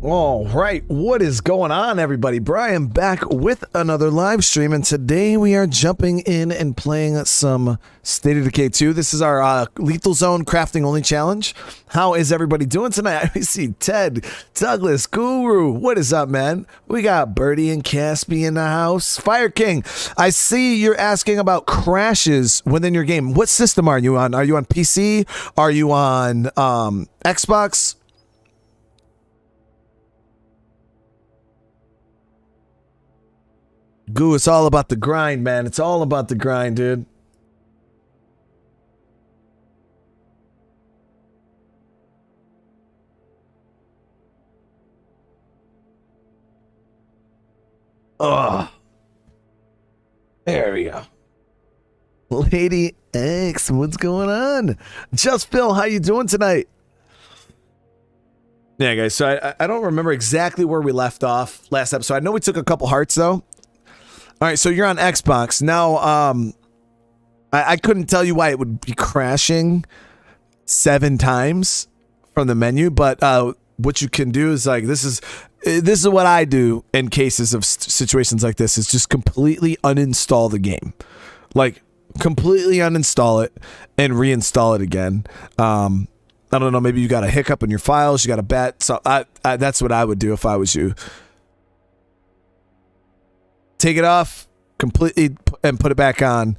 All right, what is going on, everybody? Brian back with another live stream, and today we are jumping in and playing some State of Decay 2. This is our Lethal Zone crafting only challenge. How is everybody doing tonight? I see Ted, Douglas, Guru. What is up, man? We got Birdie and Caspi in the house. Fire King, I see you're asking about crashes within your game. What system are you on? Are you on PC? Are you on Xbox? Goo, it's all about the grind, man. It's all about the grind, dude. Ugh. There we go. Lady X, what's going on? Just Phil, how you doing tonight? Yeah, guys, so I don't remember exactly where we left off last episode. I know we took a couple hearts, though. All right, so you're on Xbox. Now, I couldn't tell you why it would be crashing 7 times from the menu, but what you can do is, like, this is what I do in cases of situations like this, is just completely uninstall the game. Like, completely uninstall it and reinstall it again. I don't know, maybe you got a hiccup in your files, you got a bat, so that's what I would do if I was you. Take it off completely and put it back on.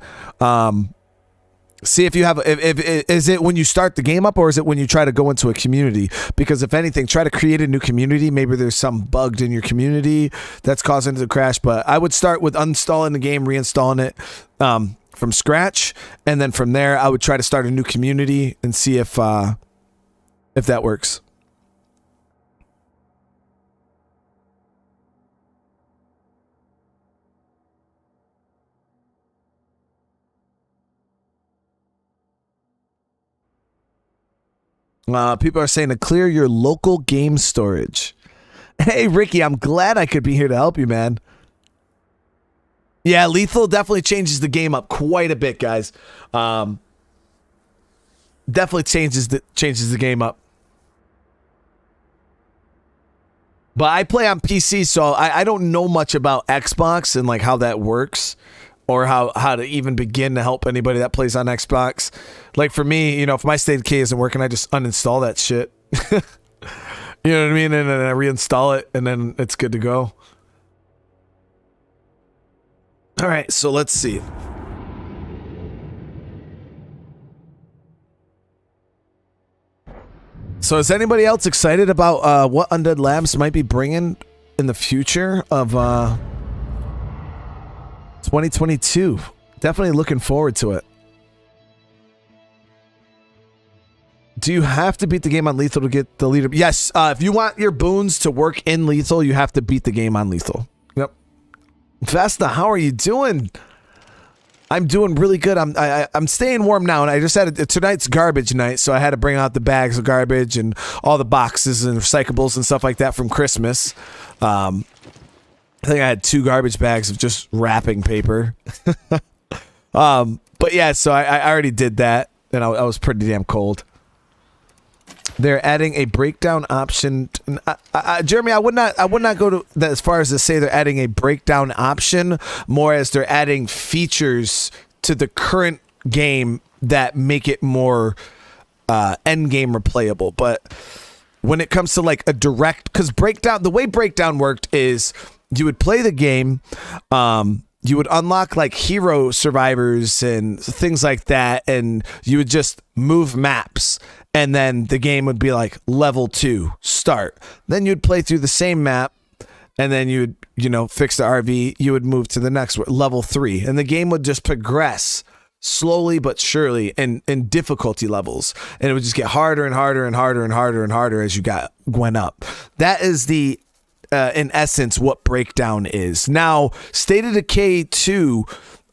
See if you have, is it when you start the game up, or is it when you try to go into a community? Because if anything, try to create a new community. Maybe there's some bugged in your community that's causing it to crash. But I would start with uninstalling the game, reinstalling it from scratch, and then from there I would try to start a new community and see if that works. People are saying to clear your local game storage. Hey, Ricky, I'm glad I could be here to help you, man. Yeah, Lethal definitely changes the game up quite a bit, guys. Definitely changes the game up. But I play on PC, so I don't know much about Xbox and like how that works, or how to even begin to help anybody that plays on Xbox. Like for me, you know, if my State of Decay isn't working, I just uninstall that shit. You know what I mean? And then I reinstall it, and then it's good to go. All right, so let's see. So is anybody else excited about what Undead Labs might be bringing in the future of 2022? Definitely looking forward to it. Do you have to beat the game on Lethal to get the leader? Yes, if you want your boons to work in Lethal, you have to beat the game on Lethal. Yep. Vesta, how are you doing? I'm doing really good. I'm staying warm now, and I just had tonight's garbage night, so I had to bring out the bags of garbage and all the boxes and recyclables and stuff like that from Christmas. I think I had 2 garbage bags of just wrapping paper. But yeah, so I already did that, and I was pretty damn cold. They're adding a breakdown option. Jeremy, I would not go to that as far as to say they're adding a breakdown option, more as they're adding features to the current game that make it more endgame replayable. But when it comes to like a direct, because breakdown, the way breakdown worked is you would play the game, you would unlock like hero survivors and things like that, and you would just move maps, and then the game would be like level 2 start. Then you'd play through the same map, and then you'd, you know, fix the RV, you would move to the next one, level 3, and the game would just progress slowly but surely in difficulty levels, and it would just get harder and harder and harder and harder and harder as you went up. That is the in essence what breakdown is. Now, State of Decay 2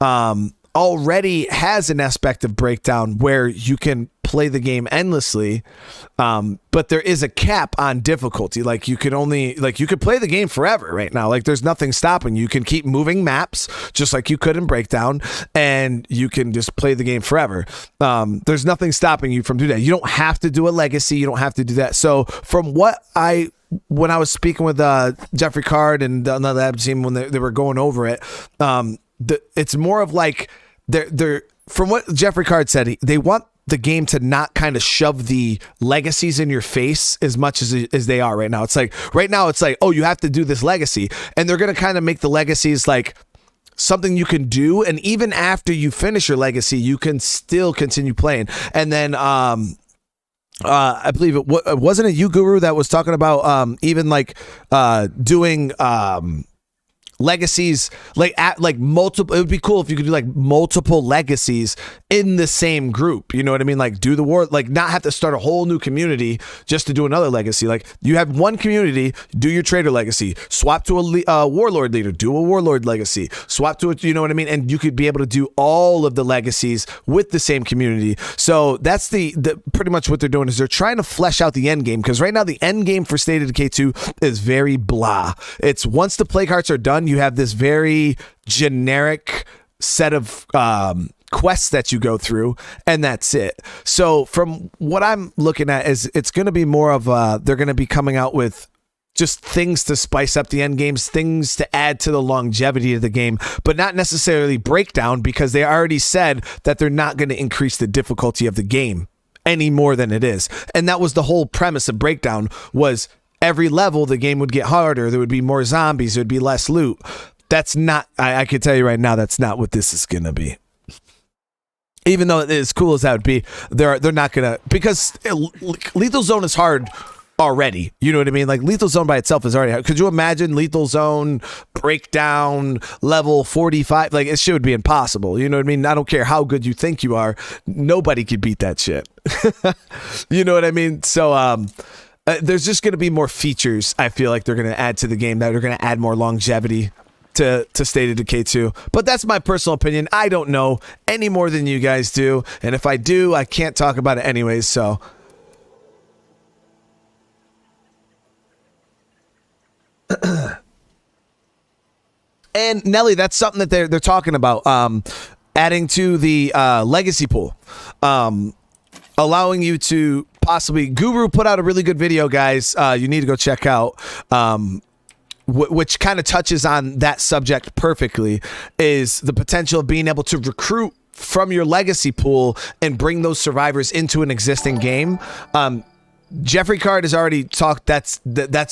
already has an aspect of breakdown where you can play the game endlessly, but there is a cap on difficulty. Like you could play the game forever right now. Like there's nothing stopping you. You can keep moving maps just like you could in Breakdown, and you can just play the game forever. There's nothing stopping you from doing that. You don't have to do a legacy. You don't have to do that. So from when I was speaking with Jeffrey Card and another lab team when they were going over it, it's more of like they're from what Jeffrey Card said, they want the game to not kind of shove the legacies in your face as much as they are right now. It's like right now it's like, oh, you have to do this legacy, and they're going to kind of make the legacies like something you can do, and even after you finish your legacy, you can still continue playing. And then I believe it wasn't it you, Guru, that was talking about even like doing legacies like multiple. It would be cool if you could do like multiple legacies in the same group, you know what I mean? Like do the war, like not have to start a whole new community just to do another legacy. Like you have one community, do your trader legacy, swap to a warlord leader, do a warlord legacy, swap to it, you know what I mean? And you could be able to do all of the legacies with the same community. So that's the pretty much what they're doing is they're trying to flesh out the end game, because right now the end game for State of Decay 2 is very blah. It's once the play carts are done, you have this very generic set of quests that you go through, and that's it. So from what I'm looking at is it's going to be more of they're going to be coming out with just things to spice up the end games, things to add to the longevity of the game, but not necessarily breakdown, because they already said that they're not going to increase the difficulty of the game any more than it is. And that was the whole premise of breakdown, was every level the game would get harder, there would be more zombies, there would be less loot. That's not, I can tell you right now, that's not what this is going to be. Even though as cool as that would be, they're not going to, because Lethal Zone is hard already. You know what I mean? Like Lethal Zone by itself is already hard. Could you imagine Lethal Zone breakdown level 45? Like it should be impossible. You know what I mean? I don't care how good you think you are. Nobody could beat that shit. You know what I mean? So, there's just going to be more features, I feel like they're going to add to the game that are going to add more longevity to State of Decay 2. But that's my personal opinion. I don't know any more than you guys do. And if I do, I can't talk about it anyways, so. And Nelly, that's something that they're talking about. Adding to the legacy pool. Allowing you to possibly, Guru put out a really good video, guys. You need to go check out, which kind of touches on that subject perfectly, is the potential of being able to recruit from your legacy pool and bring those survivors into an existing game. Jeffrey Card has already talked. That's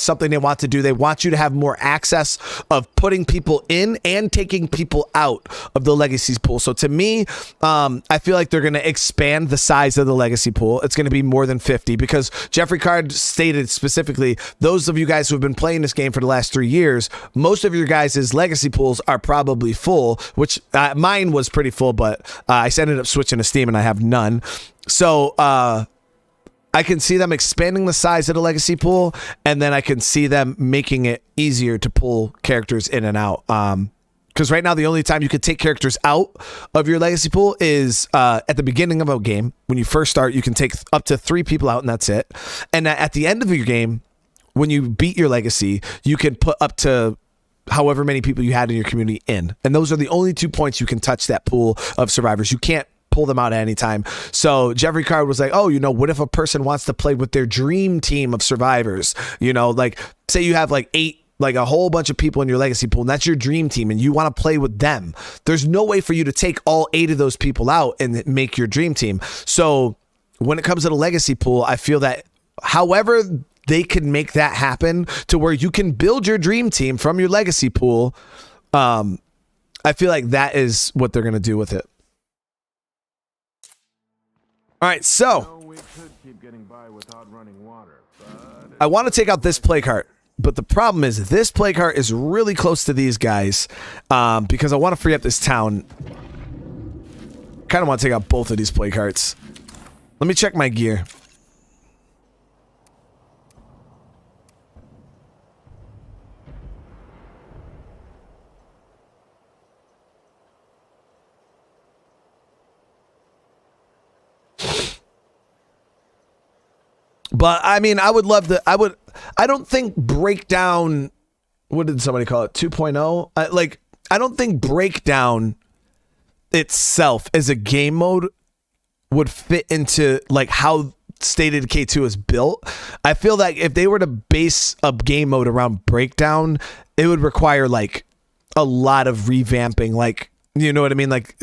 something they want to do. They want you to have more access of putting people in and taking people out of the legacy pool. So to me, I feel like they're going to expand the size of the legacy pool. It's going to be more than 50, because Jeffrey Card stated specifically, those of you guys who have been playing this game for the last 3 years, most of your guys' legacy pools are probably full, which mine was pretty full, but I ended up switching to Steam and I have none. So, I can see them expanding the size of the legacy pool, and then I can see them making it easier to pull characters in and out. Because right now, the only time you could take characters out of your legacy pool is at the beginning of a game. When you first start, you can take up to 3 people out, and that's it. And at the end of your game, when you beat your legacy, you can put up to however many people you had in your community in. And those are the only 2 points you can touch that pool of survivors. You can't pull them out at any time. So Jeffrey Card was like, oh, you know, what if a person wants to play with their dream team of survivors? You know, like say you have like 8, like a whole bunch of people in your legacy pool, and that's your dream team, and you want to play with them. There's no way for you to take all 8 of those people out and make your dream team. So when it comes to the legacy pool, I feel that however they can make that happen to where you can build your dream team from your legacy pool, I feel like that is what they're going to do with it. All right, so I want to take out this play cart, but the problem is this play cart is really close to these guys, because I want to free up this town. Kind of want to take out both of these play carts. Let me check my gear. But I mean, I would love to. I don't think breakdown. What did somebody call it? 2.0. I don't think breakdown itself as a game mode would fit into like how State of Decay 2 is built. I feel like if they were to base a game mode around breakdown, it would require like a lot of revamping, like, you know what I mean? Like,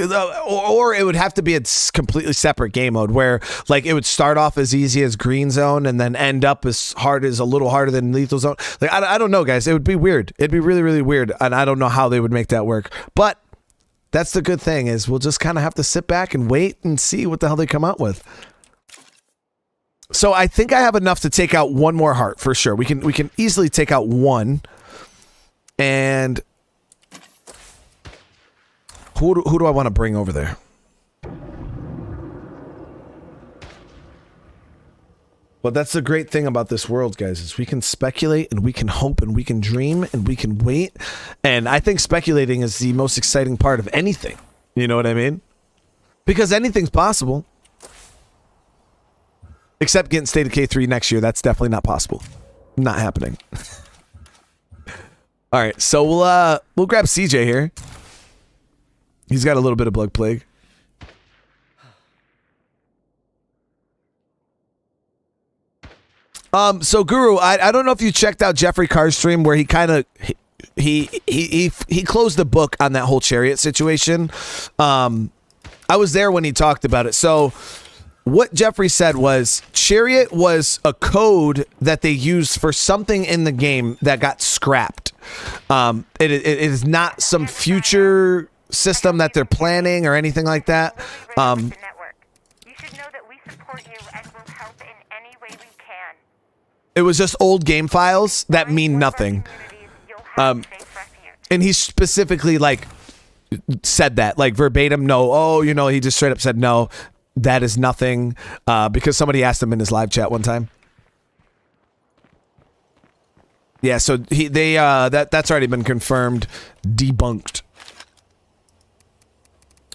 or it would have to be a completely separate game mode where like it would start off as easy as Green Zone and then end up as hard as a little harder than Lethal Zone. Like, I don't know, guys. It would be weird. It'd be really, really weird. And I don't know how they would make that work. But that's the good thing is we'll just kind of have to sit back and wait and see what the hell they come out with. So I think I have enough to take out one more heart for sure. We can easily take out one. And who do I want to bring over there? Well, that's the great thing about this world, guys, is we can speculate and we can hope and we can dream and we can wait. And I think speculating is the most exciting part of anything. You know what I mean? Because anything's possible. Except getting State of Decay 3 next year. That's definitely not possible. Not happening. All right, so we'll grab CJ here. He's got a little bit of Blood Plague. So Guru, I don't know if you checked out Jeffrey Carr's stream where he kind of he closed the book on that whole chariot situation. I was there when he talked about it. So what Jeffrey said was chariot was a code that they used for something in the game that got scrapped. It is not some future system that they're planning or anything like that. You should know that we support you and will help in any way we can. It was just old game files that mean nothing. And he specifically like said that like verbatim. No, oh, you know, he just straight up said no. That is nothing, because somebody asked him in his live chat one time. Yeah, so that's already been confirmed, debunked.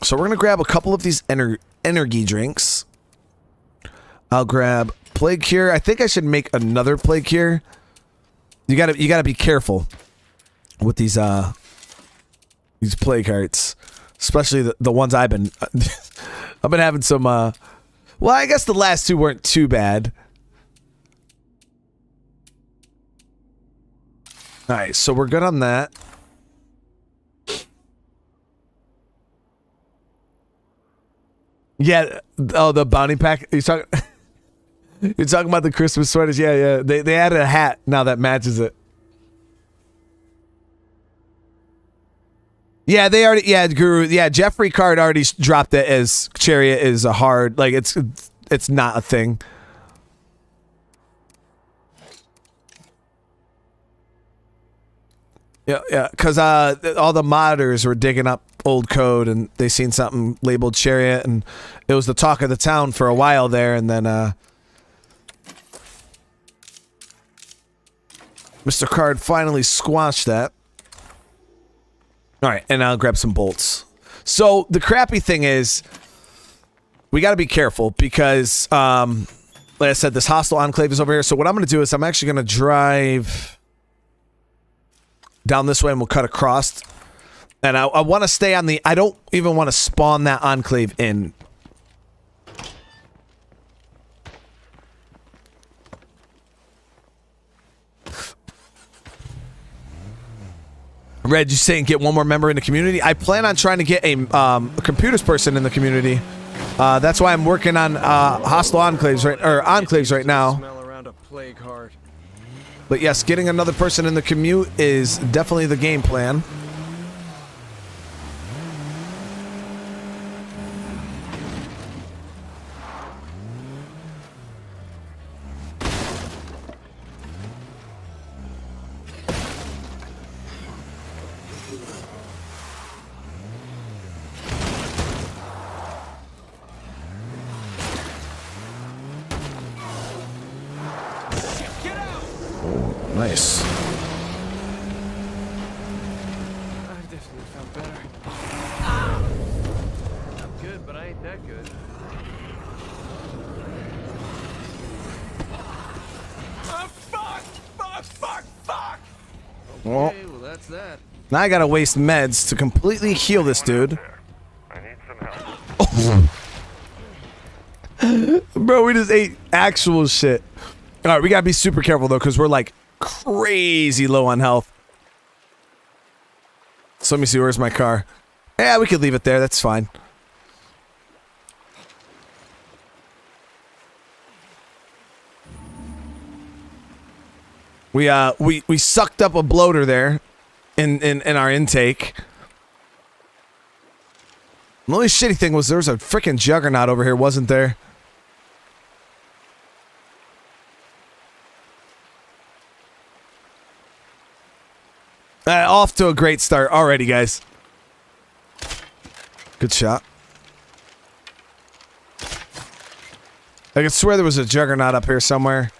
So we're gonna grab a couple of these energy drinks. I'll grab Plague Cure. I think I should make another Plague Cure. You gotta be careful with these plague hearts, especially the ones I've been. I've been having some, well, I guess the last two weren't too bad. Alright, so we're good on that. Yeah, oh, the bounty pack. You're talking about the Christmas sweaters? Yeah. They added a hat now that matches it. Yeah, they already. Yeah, Guru. Yeah, Jeffrey Card already dropped it as chariot is a hard. Like it's not a thing. Yeah, because all the modders were digging up old code and they seen something labeled chariot and it was the talk of the town for a while there, and then Mr. Card finally squashed that. All right, and I'll grab some bolts. So the crappy thing is, we got to be careful because, like I said, this hostile enclave is over here. So what I'm going to do is I'm actually going to drive down this way and we'll cut across. And I want to stay on the... I don't even want to spawn that enclave in. Red, you saying get one more member in the community? I plan on trying to get a computers person in the community. That's why I'm working on hostile enclaves right now. But yes, getting another person in the commute is definitely the game plan. Nice. I've definitely felt better. I'm good, but I ain't that good. Well, Okay, well that's that. now I gotta waste meds to completely heal this dude. I need some help. Bro, we just ate actual shit. All right, we gotta be super careful though, because we're like crazy low on health. So let me see, where's my car? Yeah, we could leave it there. That's fine. We sucked up a bloater there in our intake. The only shitty thing was there was a freaking juggernaut over here, wasn't there? Off to a great start already, guys. Good shot. I could swear there was a juggernaut up here somewhere.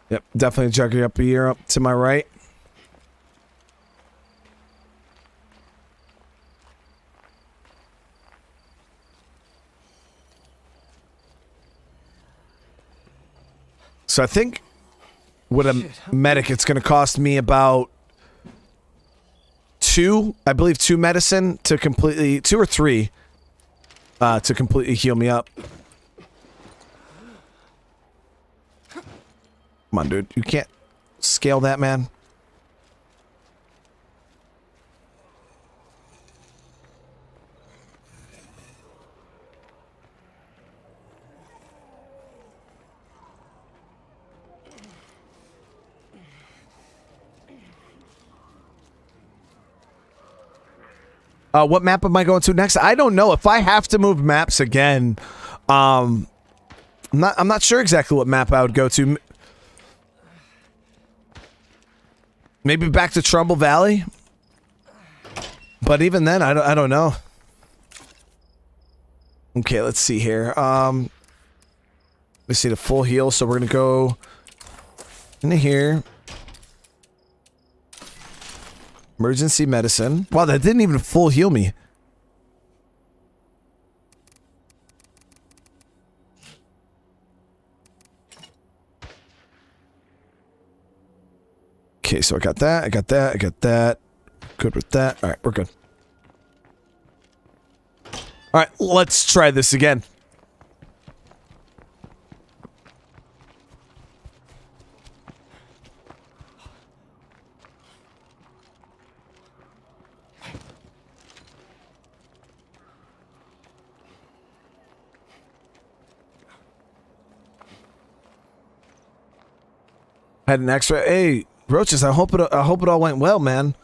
Yep, definitely jugging up a year up to my right. So I think with a medic, it's going to cost me about two medicine to completely, 2 or 3 to completely heal me up. Come on, dude. You can't scale that, man. What map am I going to next? I don't know. If I have to move maps again, I'm not sure exactly what map I would go to. Maybe back to Trumbull Valley? But even then, I don't know. Okay, let's see here. Let's see the full heal, so we're gonna go into here. Emergency medicine. Wow, that didn't even full heal me. Okay, so I got that, I got that, I got that. Good with that. Alright, we're good. Alright, let's try this again. Had an extra. Hey, Roaches, I hope it all went well, man.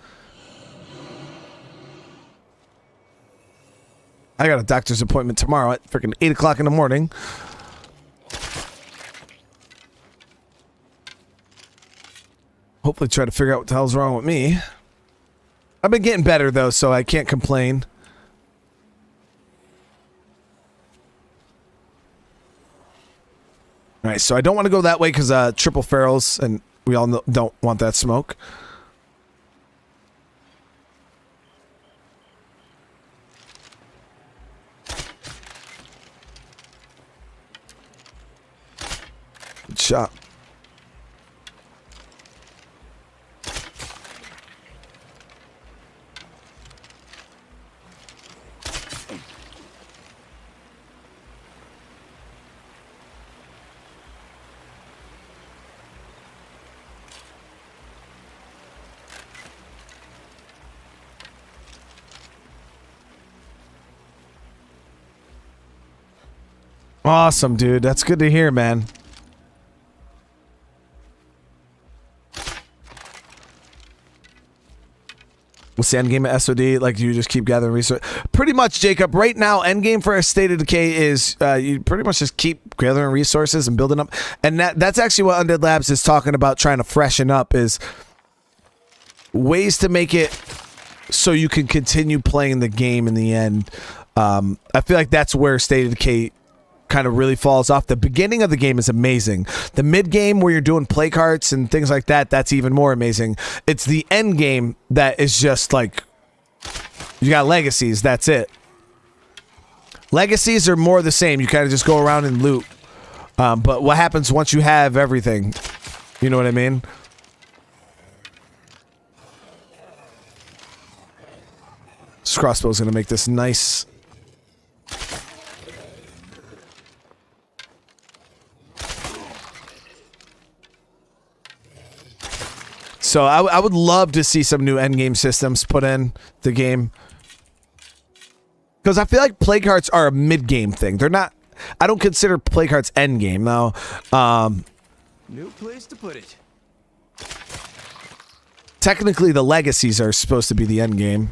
I got a doctor's appointment tomorrow at freaking 8 o'clock in the morning. Hopefully try to figure out what the hell's wrong with me. I've been getting better, though, so I can't complain. Alright, so I don't want to go that way because triple ferals, and we all don't want that smoke. Good shot. Awesome, dude. That's good to hear, man. What's the endgame at SOD? Like, you just keep gathering resources? Pretty much, Jacob. Right now, endgame for a State of Decay is you pretty much just keep gathering resources and building up. And that's actually what Undead Labs is talking about, trying to freshen up, is ways to make it so you can continue playing the game in the end. I feel like that's where State of Decay kind of really falls off. The beginning of the game is amazing. The mid game where you're doing play carts and things like that, that's even more amazing. It's the end game that is just like, you got legacies, that's it. Legacies are more the same. You kind of just go around and loot. But what happens once you have everything? You know what I mean? This crossbow is going to make this nice. So I would love to see some new endgame systems put in the game. Because I feel like play carts are a mid-game thing. They're not... I don't consider play carts endgame, though. New place to put it. Technically, the legacies are supposed to be the endgame.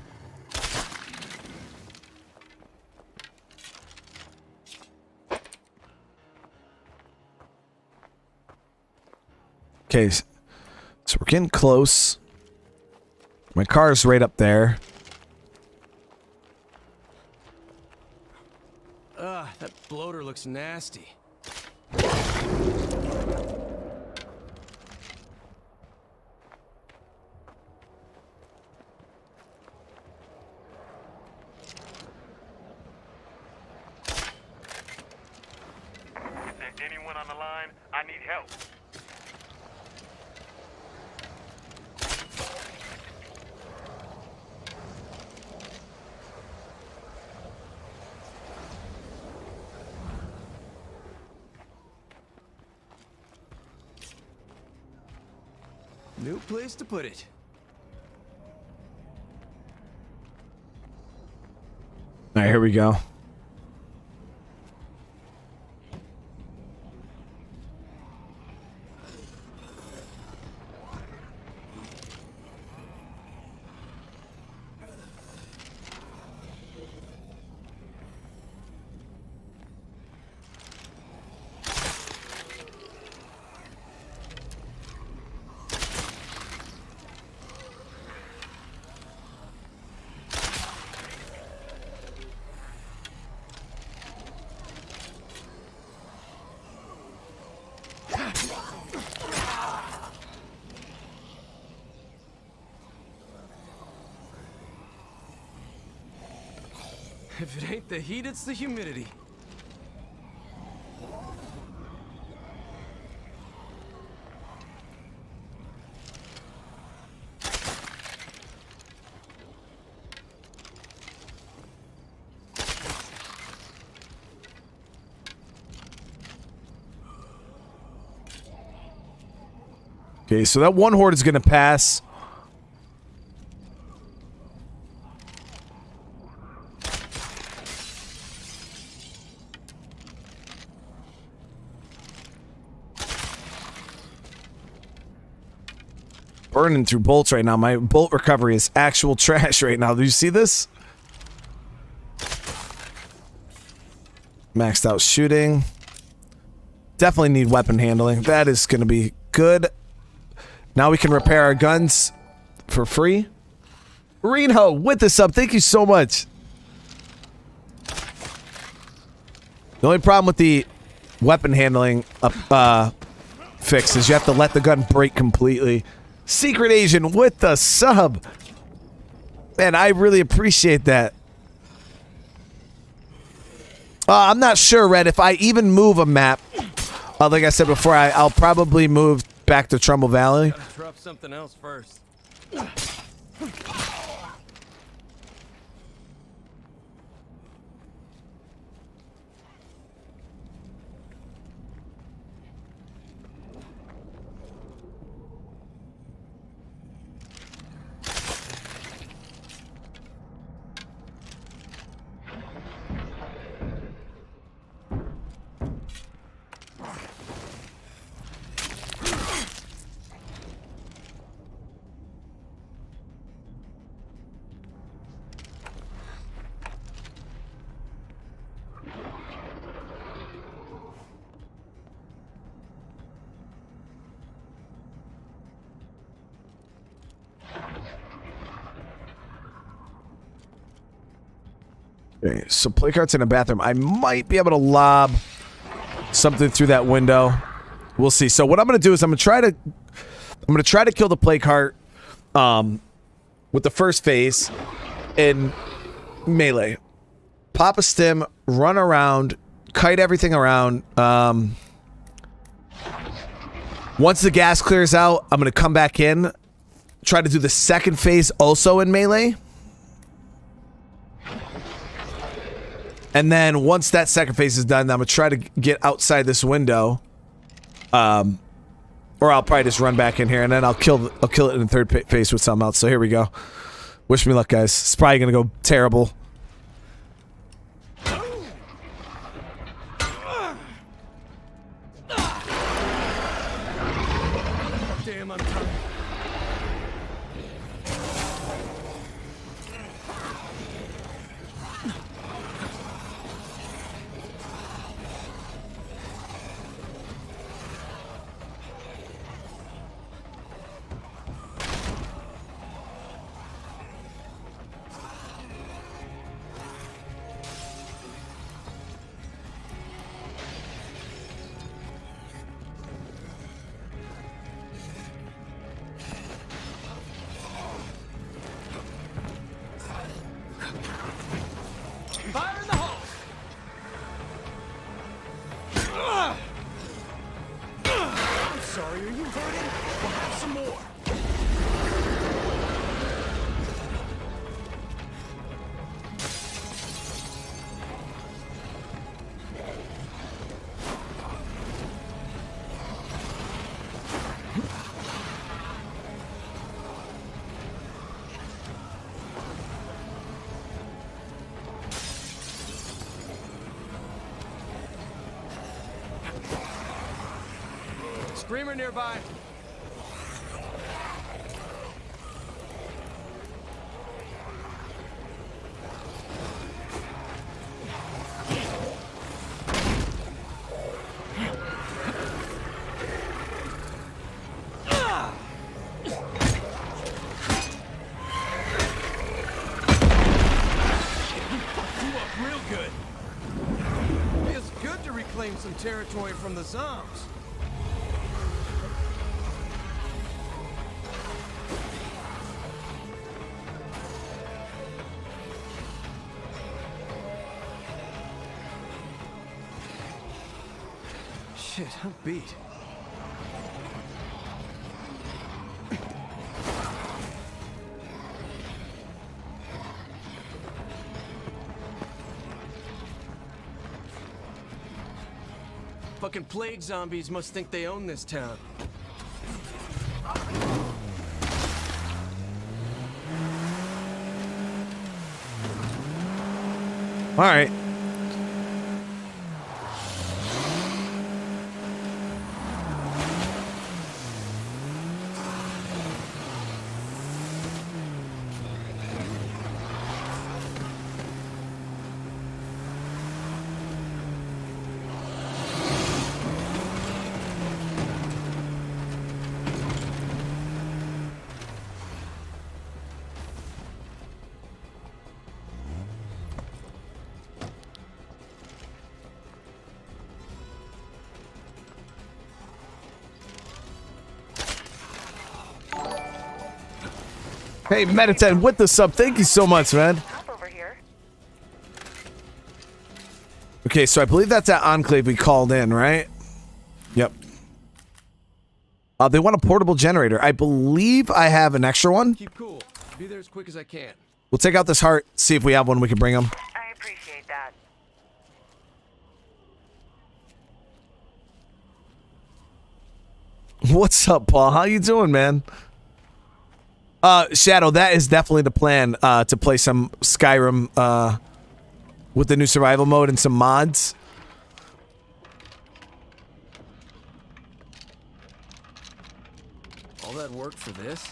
Okay, so we're getting close. My car's right up there. Ugh, that bloater looks nasty. Is there anyone on the line? I need help. New place to put it. All right, here we go. If it ain't the heat, it's the humidity. Okay, so that one horde is going to pass. Burning through bolts right now. My bolt recovery is actual trash right now. Do you see this? Maxed out shooting. Definitely need weapon handling. That is going to be good. Now we can repair our guns for free. Reno with the sub. Thank you so much. The only problem with the weapon handling fix is you have to let the gun break completely. Secret Asian with the sub. Man, I really appreciate that. I'm not sure, Red, if I even move a map. Like I said before, I'll probably move back to Trumbull Valley. Gotta drop something else first. Okay, so play cards in a bathroom. I might be able to lob something through that window. We'll see. So what I'm going to do is I'm going to try to kill the play cart with the first phase in melee. Pop a stim, run around, kite everything around. Once the gas clears out, I'm going to come back in, try to do the second phase also in melee. And then once that second phase is done, I'm going to try to get outside this window. Or I'll probably just run back in here, and then I'll kill it in the third phase with something else. So here we go. Wish me luck, guys. It's probably going to go terrible. Damn, I'm tired. Fire in the hole! I'm sorry, are you hurting? We'll have some more. Screamer nearby. Real good. Feels good to reclaim some territory from the zombies. Shit, I'm beat. Fucking plague zombies must think they own this town. All right. Hey, Meditate with the sub. Thank you so much, man. Okay, so I believe that's that Enclave we called in, right? Yep. They want a portable generator. I believe I have an extra one. Keep cool. Be there as quick as I can. We'll take out this heart, see if we have one we can bring them. I appreciate that. What's up, Paul? How you doing, man? Shadow, that is definitely the plan, to play some Skyrim, with the new survival mode and some mods. All that work for this?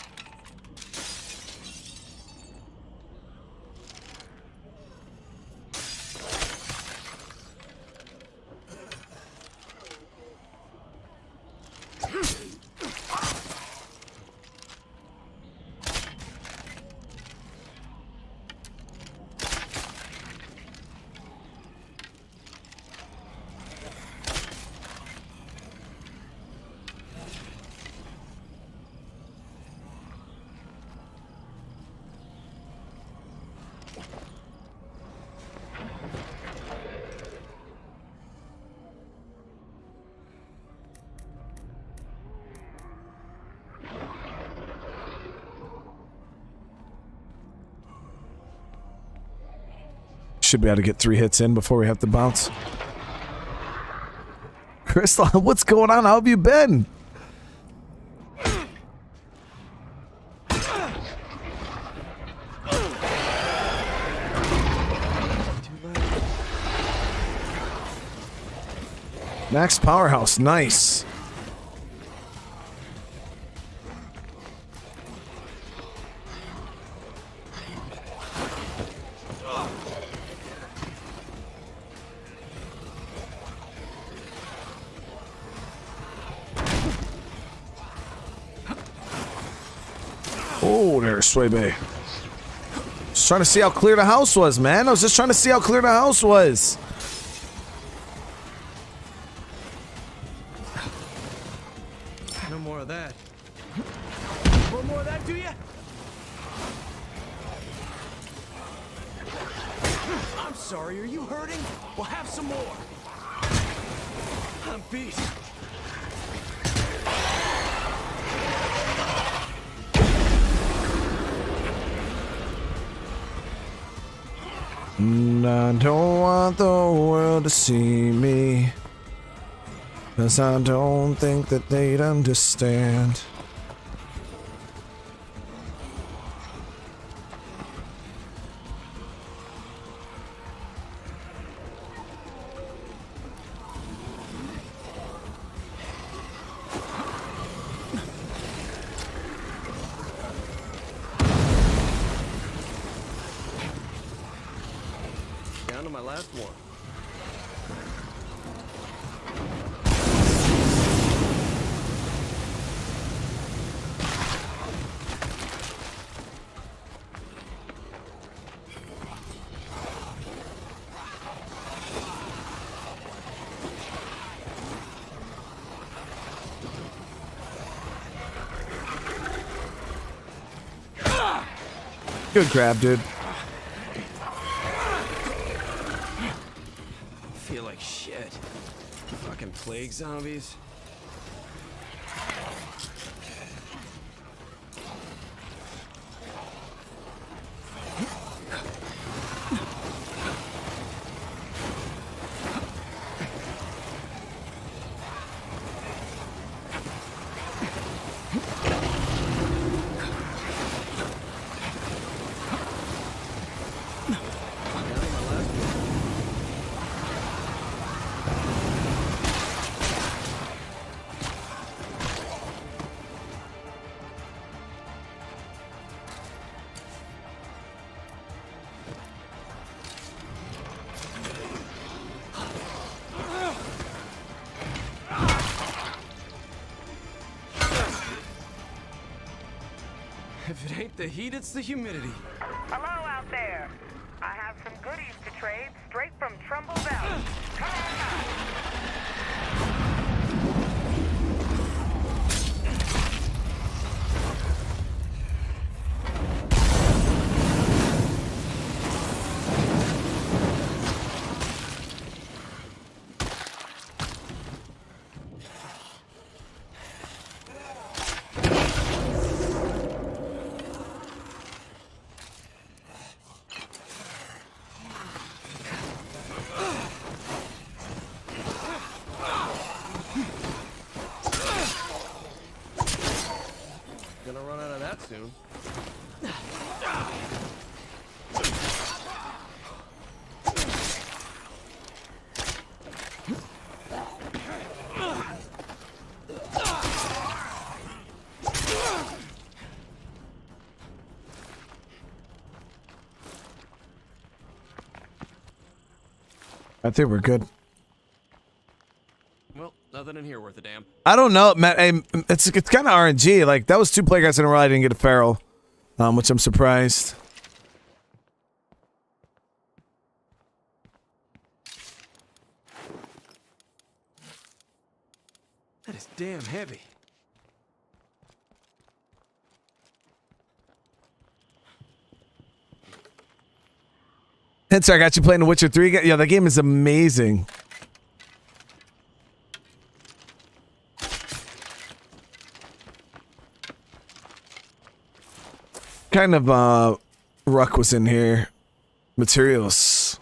should be able to get 3 hits in before we have to bounce. Crystal, what's going on? How have you been? Max Powerhouse, nice. Oh, there's Swaybe. Just trying to see how clear the house was, man. I was just trying to see how clear the house was. No more of that. One more of that, do ya? I'm sorry, are you hurting? We'll have some more. I'm beast. I don't want the world to see me, 'cause I don't think that they'd understand. Down to my last one. Good grab, dude. Feel like shit. Fucking plague zombies. If it ain't the heat, it's the humidity. Hello out there. I have some goodies to trade straight from Trumbull Valley. Come on out. Gonna run out of that soon. I think we're good. Well, nothing in here worth a damn. I don't know, Matt. It's kind of RNG. Like, that was 2 playguys in a row I didn't get a feral, which I'm surprised. That is damn heavy. Hence, I got you playing The Witcher 3 again. Yeah, that game is amazing. Kind of, Ruck was in here. Materials.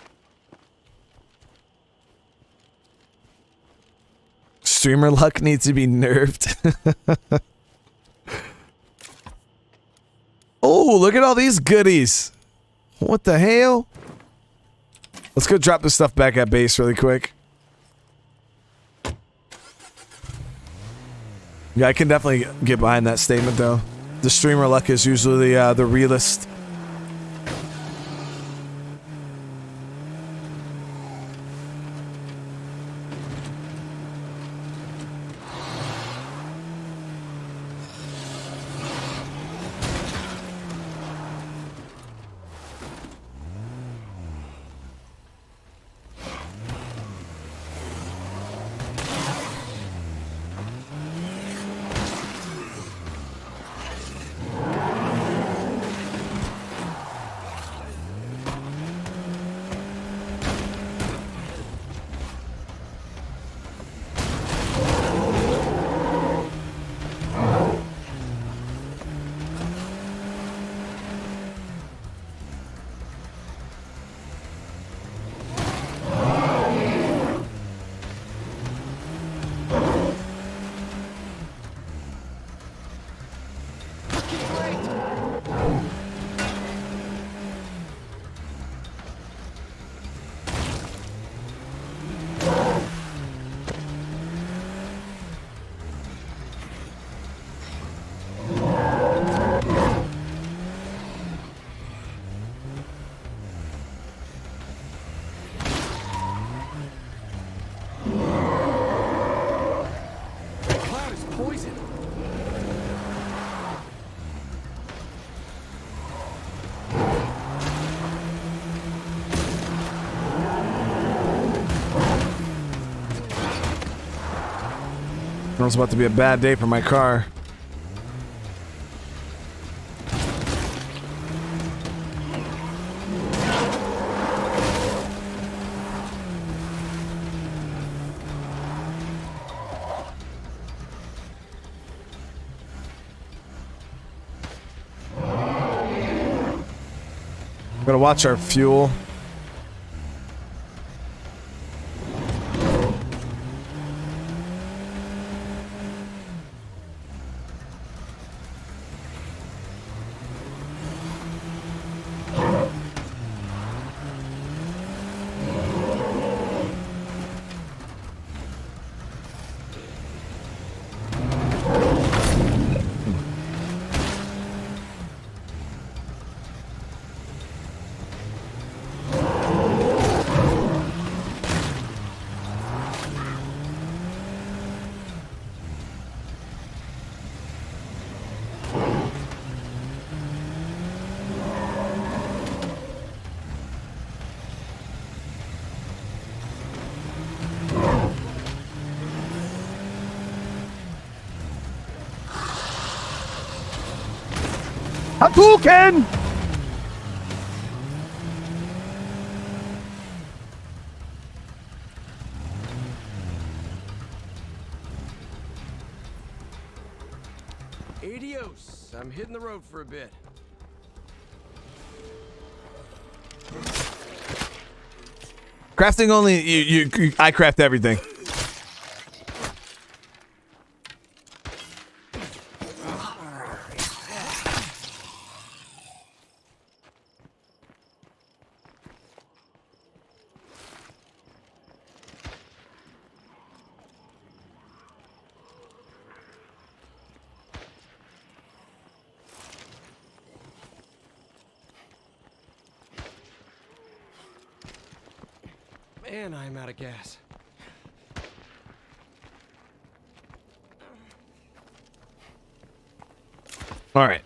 Streamer luck needs to be nerfed. Oh, look at all these goodies. What the hell? Let's go drop this stuff back at base really quick. Yeah, I can definitely get behind that statement, though. The streamer luck is usually the realist. It's about to be a bad day for my car. Gotta watch our fuel. Hadouken! Adios. I'm hitting the road for a bit. Crafting only, I craft everything. Man, I'm out of gas. All right.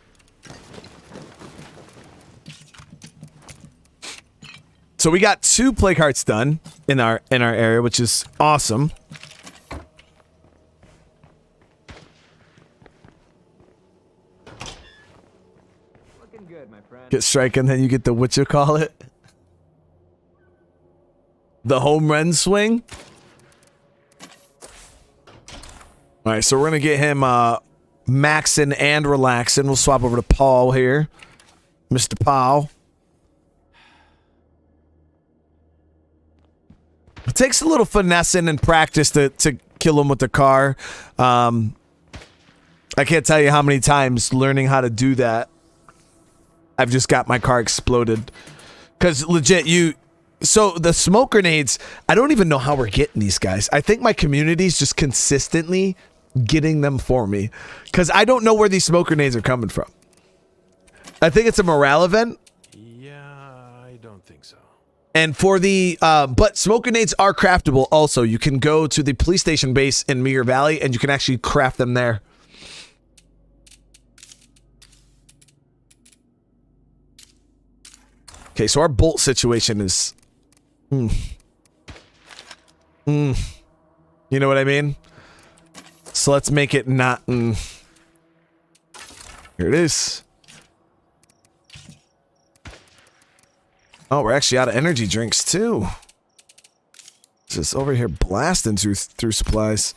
So we got 2 plague hearts done in our area, which is awesome. Looking good, my friend. Get striking, then you get the what you call it. The home run swing. All right, so we're gonna get him maxing and relaxing. We'll swap over to Paul here, Mr. Paul. It takes a little finessing and practice to kill them with the car. I can't tell you how many times learning how to do that, I've just got my car exploded. Because legit, so the smoke grenades, I don't even know how we're getting these guys. I think my community's just consistently getting them for me. Because I don't know where these smoke grenades are coming from. I think it's a morale event. Yeah, I don't think so. And for the, but smoke grenades are craftable also. You can go to the police station base in Meager Valley and you can actually craft them there. Okay, so our bolt situation is... You know what I mean? So let's make it not... Here it is. Oh, we're actually out of energy drinks, too. Just over here blasting through supplies.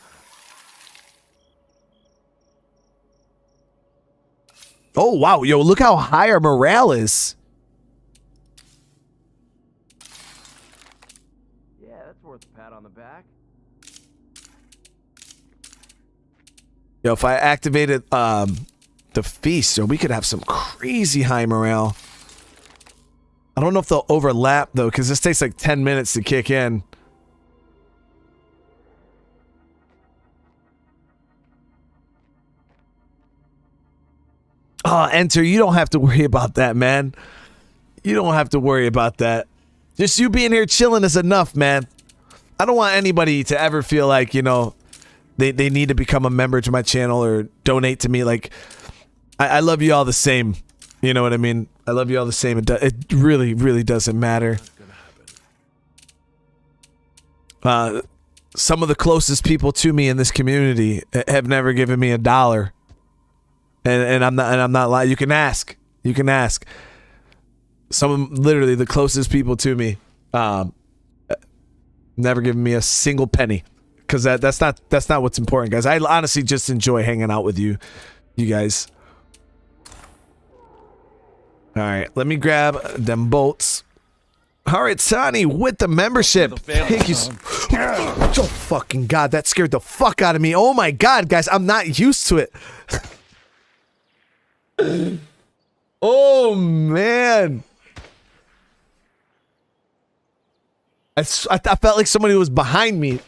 Oh, wow. Yo, look how high our morale is. On the back. Yo, if I activated the feast, so we could have some crazy high morale. I don't know if they'll overlap though, because this takes like 10 minutes to kick in. Oh, Enter, you don't have to worry about that, man. You don't have to worry about that. Just you being here chilling is enough, man. I don't want anybody to ever feel like, you know, they need to become a member to my channel or donate to me. Like, I love you all the same. You know what I mean? I love you all the same. It really, really doesn't matter. Some of the closest people to me in this community have never given me $1. And I'm not lying. You can ask. You can ask. Some of them, literally the closest people to me, never given me a single penny, because that's not what's important, guys. I honestly just enjoy hanging out with you guys. All right, let me grab them bolts. All right, Sonny with the membership. Thank you. Oh fucking god, that scared the fuck out of me. Oh my god, guys, I'm not used to it. Oh man. I felt like somebody was behind me.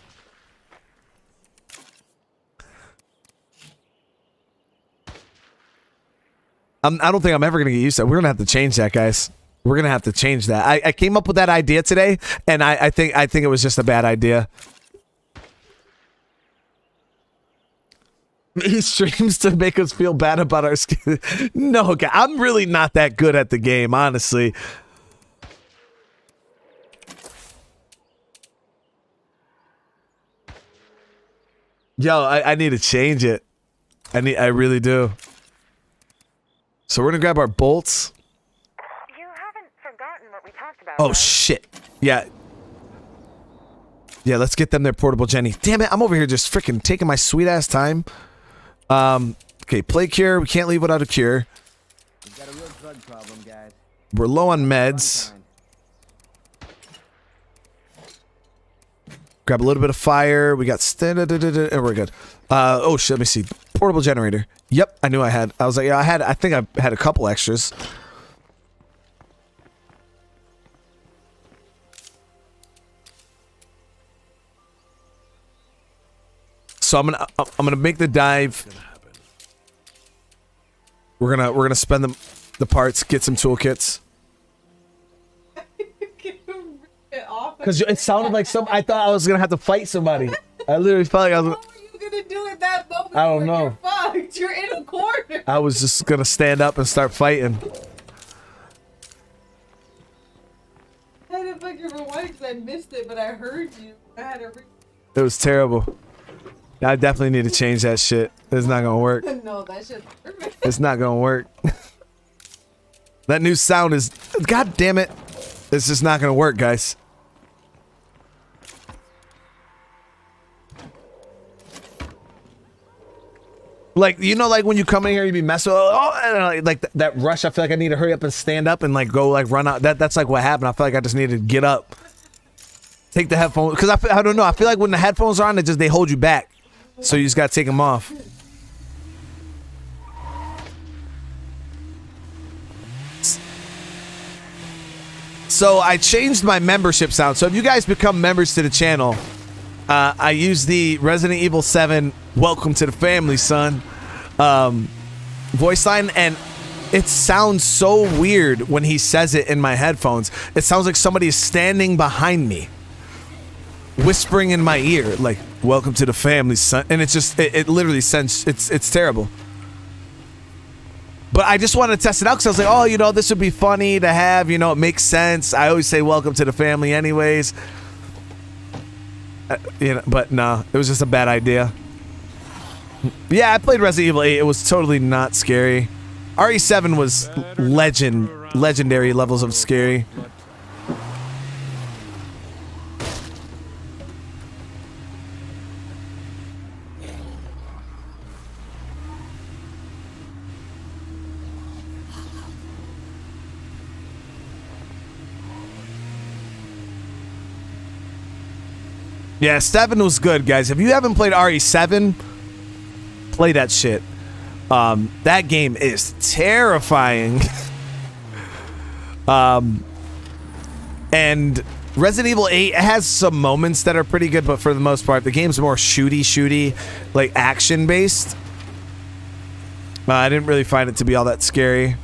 I don't think I'm ever gonna get used to that. We're gonna have to change that, guys. We're gonna have to change that. I came up with that idea today, and I think it was just a bad idea. He streams to make us feel bad about our skin. No, I'm really not that good at the game, honestly. Yo, I need to change it. I really do. So we're gonna grab our bolts. You haven't forgotten what we talked about, Oh right? shit. Yeah. Yeah, let's get them their portable Jenny. Damn it, I'm over here just freaking taking my sweet ass time. Okay, play cure. We can't leave without a cure. We've got a real drug problem, guys. We're low on meds. Grab a little bit of fire. We got and we're good. Oh shit, let me see. Portable generator. Yep, I knew I had. I was like, yeah, I think I had a couple extras. So I'm gonna make the dive. We're gonna spend the parts, get some toolkits. Because it sounded like I thought I was gonna have to fight somebody. I literally felt like I was. What were you gonna do at that moment? I don't know. You're fucked. You're in a corner. I was just gonna stand up and start fighting. I had to fucking rewind because I missed it, but I heard you. I had to. It was terrible. I definitely need to change that shit. It's not gonna work. No, that shit's perfect. It's not gonna work. That new sound is. God damn it! It's just not gonna work, guys. Like, you know, like when you come in here, you be messing with, like that rush. I feel like I need to hurry up and stand up and like go like run out. That's like what happened. I feel like I just need to get up, take the headphones, because I don't know. I feel like when the headphones are on, they hold you back. So you just gotta take them off. So I changed my membership sound. So if you guys become members to the channel, I use the Resident Evil 7 "Welcome to the Family, Son" voice line, and it sounds so weird when he says it in my headphones. It sounds like somebody is standing behind me, whispering in my ear, like, "Welcome to the family, son." And it's just, it literally sounds, it's terrible. But I just wanted to test it out because I was like, oh, you know, this would be funny to have, you know, it makes sense. I always say "welcome to the family" anyways. You know, but no, it was just a bad idea. Yeah, I played Resident Evil 8. It was totally not scary. RE7 was legendary levels of scary. Yeah, 7 was good, guys. If you haven't played RE7, play that shit. That game is terrifying. And Resident Evil 8 has some moments that are pretty good, but for the most part, the game's more shooty, like action-based. I didn't really find it to be all that scary.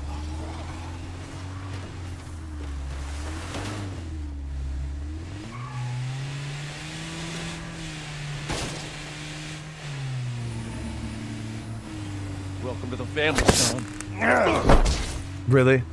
Welcome to the family, son. Really?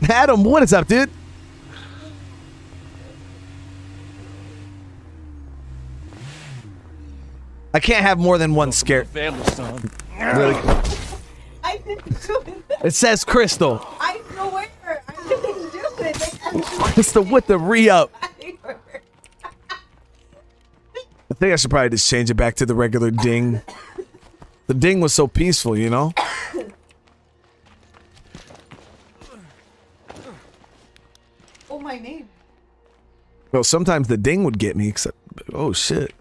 Adam, what is up, dude? I can't have more than one scare. Family, son. Really? I didn't do it. It says Crystal. I swear. I didn't do it. Crystal with the re-up. I think I should probably just change it back to the regular ding. The ding was so peaceful, you know? Oh, my name. Well, sometimes the ding would get me, except, oh shit.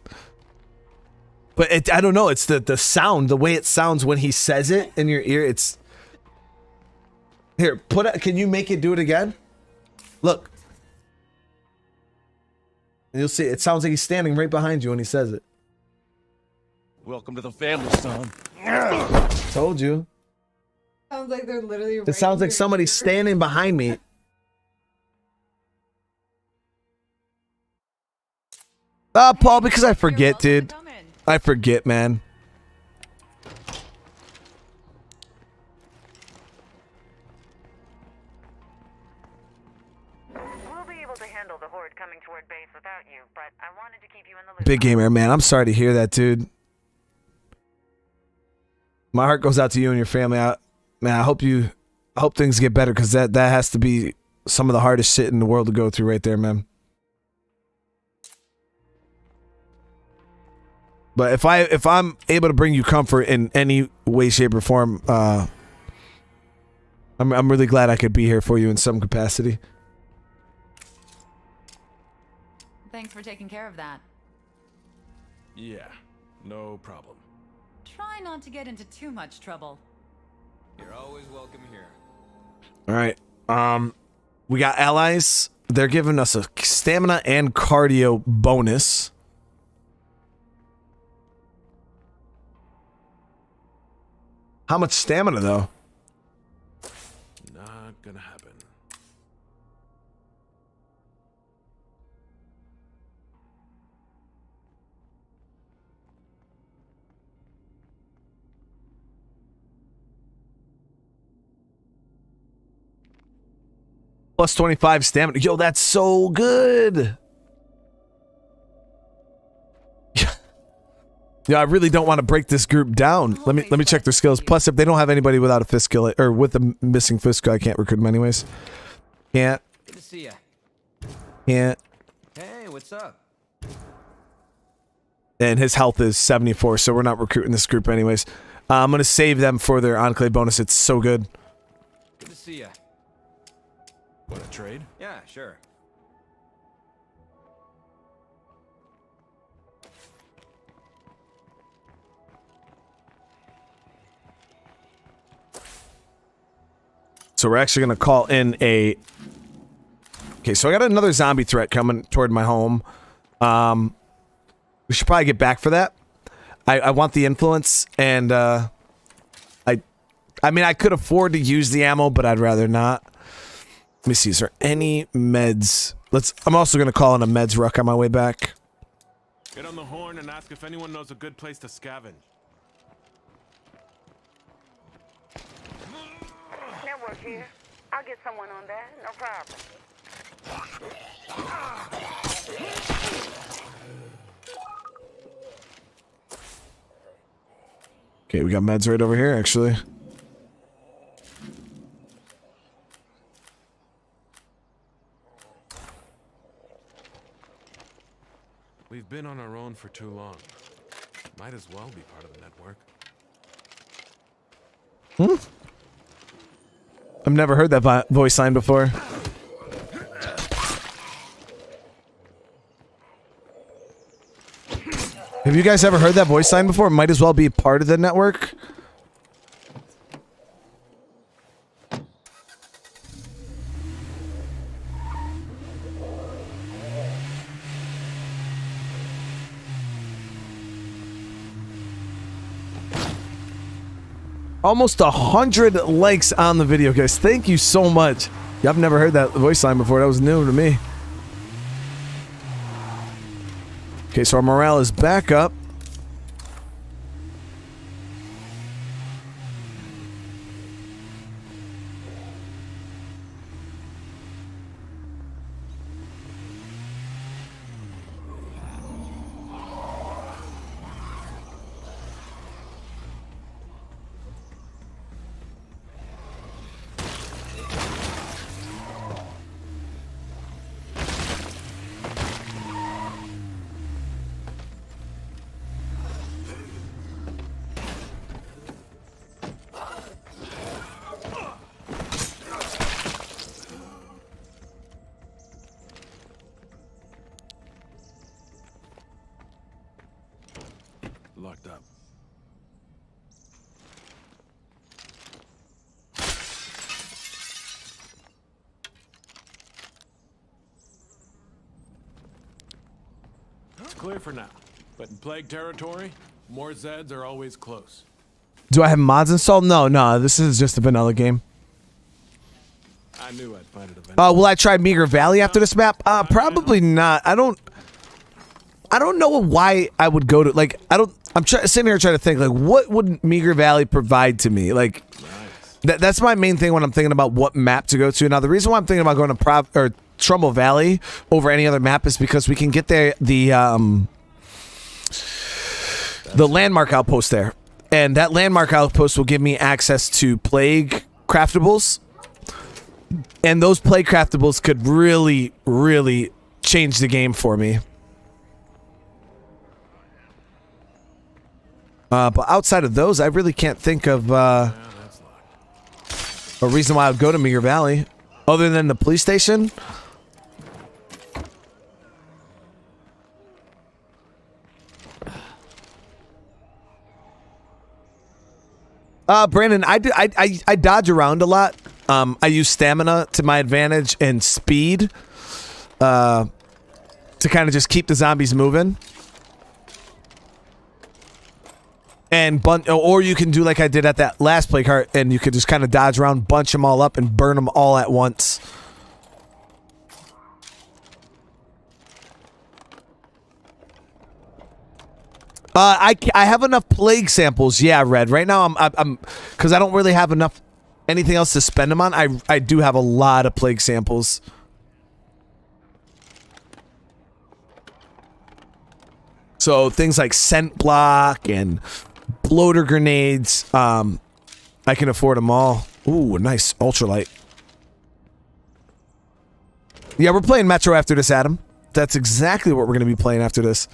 But I don't know, it's the sound, the way it sounds when he says it in your ear, it's... Here, can you make it do it again? Look. And you'll see, it sounds like he's standing right behind you when he says it. Welcome to the family, son. Told you. Sounds like they're literally It sounds like somebody's standing behind me. Paul, because I forget, dude. I forget, man. We'll be able to handle the horde coming toward base without you, but I wanted to keep you in the loop. Big gamer, man. I'm sorry to hear that, dude. My heart goes out to you and your family. Man, I hope things get better, because that has to be some of the hardest shit in the world to go through right there, man. But if I'm able to bring you comfort in any way, shape, or form, I'm really glad I could be here for you in some capacity. Thanks for taking care of that. Yeah, no problem. Try not to get into too much trouble. You're always welcome here. All right. We got allies. They're giving us a stamina and cardio bonus. How much stamina, though? Not gonna happen. Plus 25 stamina. Yo, that's so good. Yeah, I really don't want to break this group down. Let me check their skills. Plus, if they don't have anybody without a fist skill or with a missing fist skill, I can't recruit them anyways. Can't. Good to see ya. Can't. Hey, what's up? and his health is 74, so we're not recruiting this group anyways. I'm gonna save them for their Enclave bonus. It's so good. Good to see ya. Want to trade? Yeah, sure. So we're actually gonna call in a... Okay, so I got another zombie threat coming toward my home. We should probably get back for that. I want the influence, and I mean, I could afford to use the ammo, but I'd rather not. Let me see, is there any meds? I'm also gonna call in a meds ruck on my way back. Get on the horn and ask if anyone knows a good place to scavenge. Network here. I'll get someone on that. No problem. Okay, we got meds right over here, actually. We've been on our own for too long. Might as well be part of the network. I've never heard that voice line before. Have you guys ever heard that voice line before? Might as well be part of the network. Almost 100 likes on the video, guys. Thank you so much. Yeah, I've never heard that voice line before. That was new to me. Okay, so our morale is back up. Locked up. It's clear for now, but in plague territory, more Zeds are always close. Do I have mods installed? No, this is just a vanilla game. I knew I'd find it eventually. Will I try Meager Valley after this map? Probably not. I don't know why I would go to, like, I'm sitting here trying to think, like, what would Meager Valley provide to me? Like, that's my main thing when I'm thinking about what map to go to. Now, the reason why I'm thinking about going to Trumbull Valley over any other map is because we can get the landmark outpost there. And that landmark outpost will give me access to plague craftables. And those plague craftables could really, really change the game for me. But outside of those, I really can't think of a reason why I would go to Meager Valley, other than the police station. Brandon, I dodge around a lot. I use stamina to my advantage and speed to kind of just keep the zombies moving. And or you can do like I did at that last plague heart, and you could just kind of dodge around, bunch them all up, and burn them all at once. I have enough plague samples. Yeah, Red. Right now I'm because I don't really have anything else to spend them on. I do have a lot of plague samples. So things like scent block and bloater grenades, I can afford them all. Ooh, a nice ultralight. Yeah, we're playing Metro after this, Adam. That's exactly what we're going to be playing after this.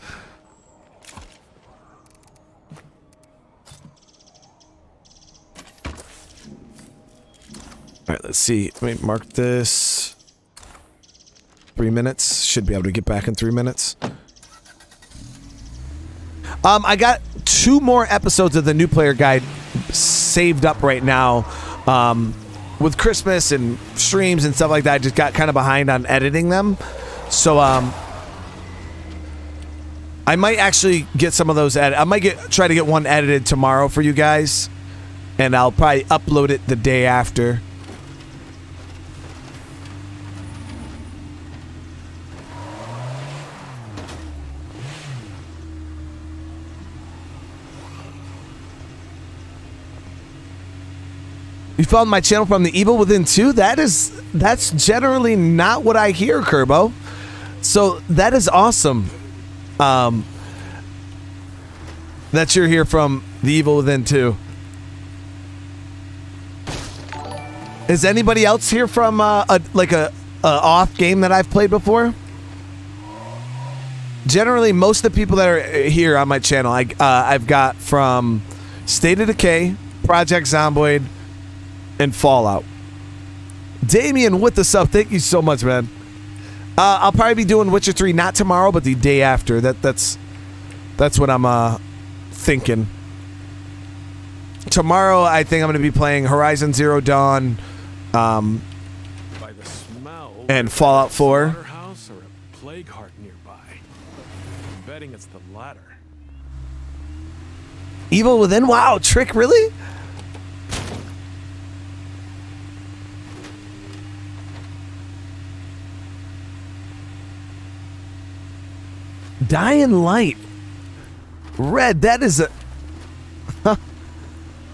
right, let's see. Let me mark this. 3 minutes. Should be able to get back in 3 minutes. I got 2 more episodes of the new player guide saved up right now. With Christmas and streams and stuff like that, I just got kind of behind on editing them. So, I might actually get some of those edited. I might try to get one edited tomorrow for you guys. And I'll probably upload it the day after. You found my channel from the Evil Within 2? That's generally not what I hear, Kerbo. So that is awesome. That you're here from the Evil Within 2. Is anybody else here from a off game that I've played before? Generally, most of the people that are here on my channel, I've got from State of Decay, Project Zomboid, and Fallout. Damien with the sub, thank you so much, man. I'll probably be doing Witcher 3 not tomorrow, but the day after. That's what I'm thinking. Tomorrow, I think I'm going to be playing Horizon Zero Dawn, By the smell, and Fallout 4. Slaughterhouse or a plague heart nearby. I'm betting it's the latter. Evil Within? Wow, Trick, really? Dying Light. Red, that is a...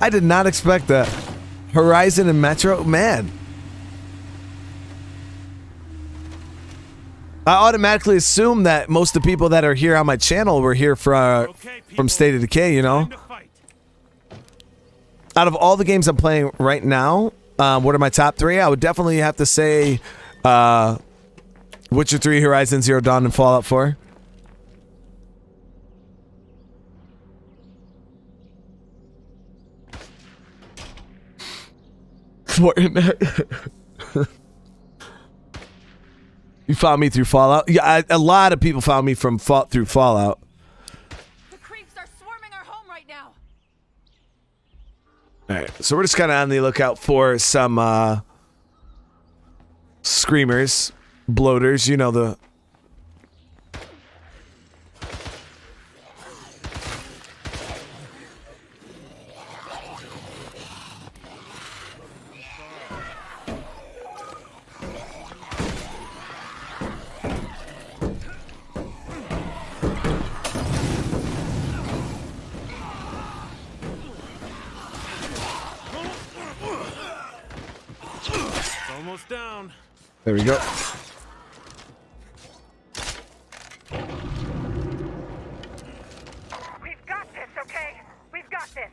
I did not expect that. Horizon and Metro? Man. I automatically assume that most of the people that are here on my channel were here from State of Decay, you know? Out of all the games I'm playing right now, what are my top 3? I would definitely have to say Witcher 3, Horizon Zero Dawn, and Fallout 4. You found me through Fallout? Yeah, a lot of people found me through Fallout. The creeps are swarming our home right now. Alright, so we're just kind of on the lookout for some screamers, bloaters, you know the... Almost down. There we go. We've got this, okay? We've got this.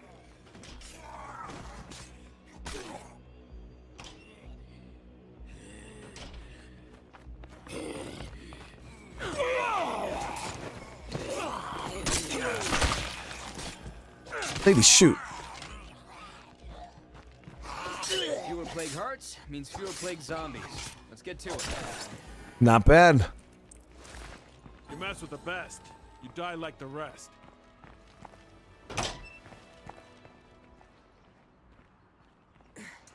Lady, shoot. Fewer plague hearts means fewer plague zombies. Let's get to it. Not bad. You mess with the best. You die like the rest.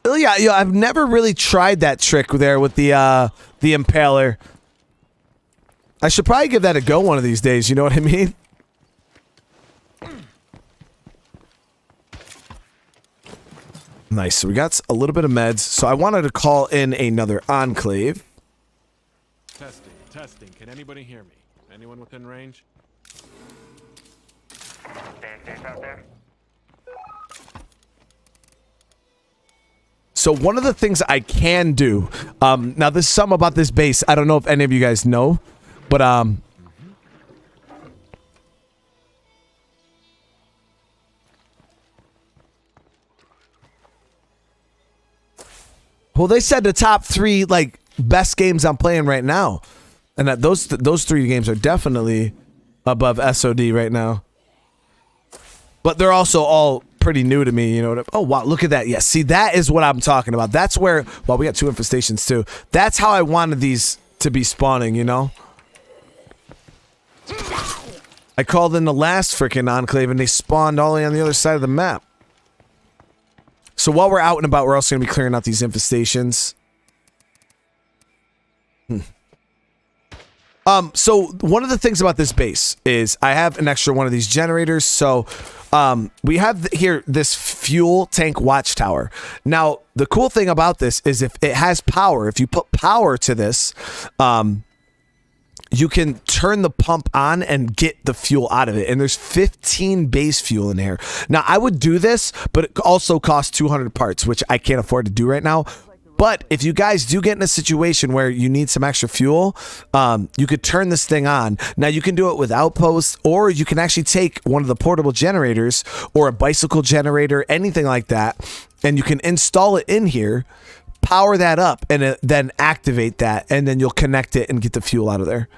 Oh yeah, I've never really tried that trick there with the impaler. I should probably give that a go one of these days, you know what I mean? Nice, so we got a little bit of meds. So I wanted to call in another Enclave. Testing. Can anybody hear me? Anyone within range? Staying safe out there. So one of the things I can do, now there's something about this base, I don't know if any of you guys know, but well, they said the top 3 like best games I'm playing right now, and that those 3 games are definitely above SOD right now. But they're also all pretty new to me, you know. Oh wow, look at that. Yeah, see, that is what I'm talking about. That's where, well, we got 2 infestations too. That's how I wanted these to be spawning, you know. I called in the last freaking enclave and they spawned all the way on the other side of the map. So while we're out and about, we're also going to be clearing out these infestations. So one of the things about this base is I have an extra one of these generators. So we have here this fuel tank watchtower. Now, the cool thing about this is if it has power, if you put power to this, you can turn the pump on and get the fuel out of it. And there's 15 base fuel in here. Now, I would do this, but it also costs 200 parts, which I can't afford to do right now. But if you guys do get in a situation where you need some extra fuel, you could turn this thing on. Now, you can do it with outposts, or you can actually take one of the portable generators or a bicycle generator, anything like that, and you can install it in here, power that up, and then activate that, and then you'll connect it and get the fuel out of there.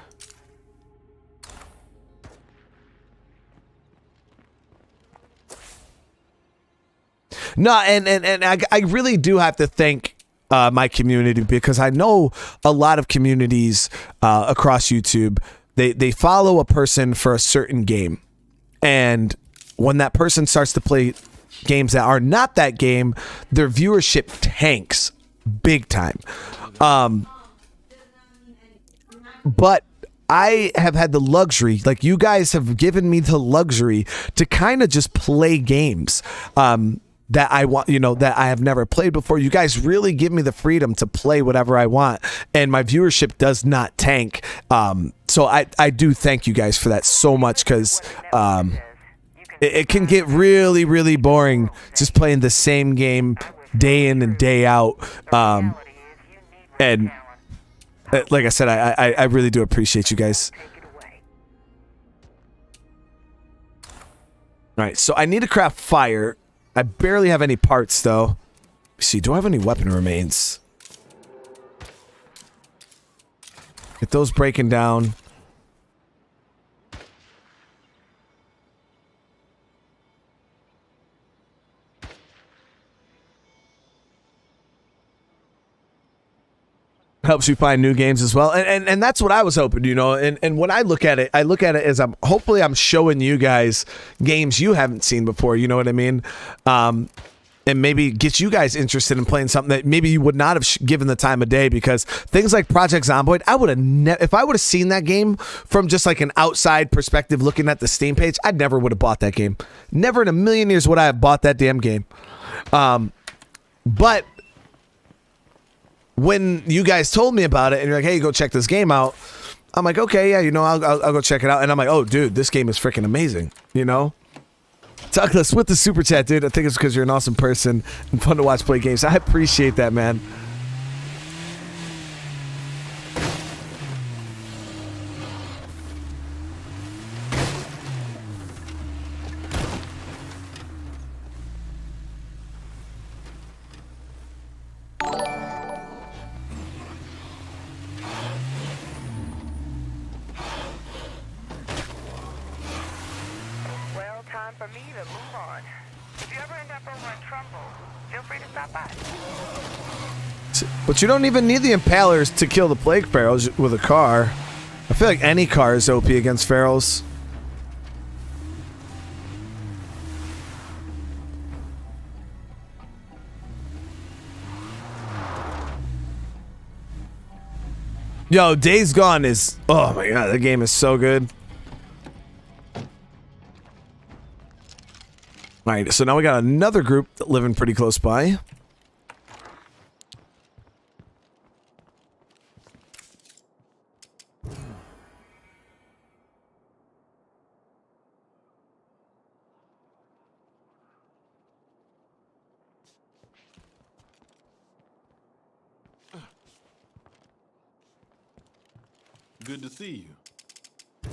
No, and I really do have to thank my community, because I know a lot of communities across YouTube, they follow a person for a certain game, and when that person starts to play games that are not that game, their viewership tanks big time. But I have had the luxury, like you guys have given me the luxury to kind of just play games that I want, you know, that I have never played before. You guys really give me the freedom to play whatever I want, and my viewership does not tank. So I do thank you guys for that so much, because it can get really, really boring just playing the same game day in and day out. And like I said, I really do appreciate you guys. All right, so I need to craft fire. I barely have any parts, though. Let's see, do I have any weapon remains? Get those breaking down. Helps you find new games as well, and that's what I was hoping, you know. And when I look at it as hopefully I'm showing you guys games you haven't seen before, you know what I mean, and maybe get you guys interested in playing something that maybe you would not have given the time of day, because things like Project Zomboid, I would have if I would have seen that game from just like an outside perspective looking at the Steam page, I never would have bought that game. Never in a million years would I have bought that damn game. But when you guys told me about it and you're like, hey, go check this game out, I'm like, okay, yeah, you know, I'll go check it out. And I'm like, oh, dude, this game is freaking amazing, you know? Douglas with the super chat, dude. I think it's because you're an awesome person and fun to watch play games. I appreciate that, man. For me to move on. If you ever end up over in Trumbull, feel free to stop by. But you don't even need the impalers to kill the plague pharaohs with a car. I feel like any car is OP against pharaohs. Yo, Days Gone is, oh my god, that game is so good. All right, so now we got another group living pretty close by. Good to see you.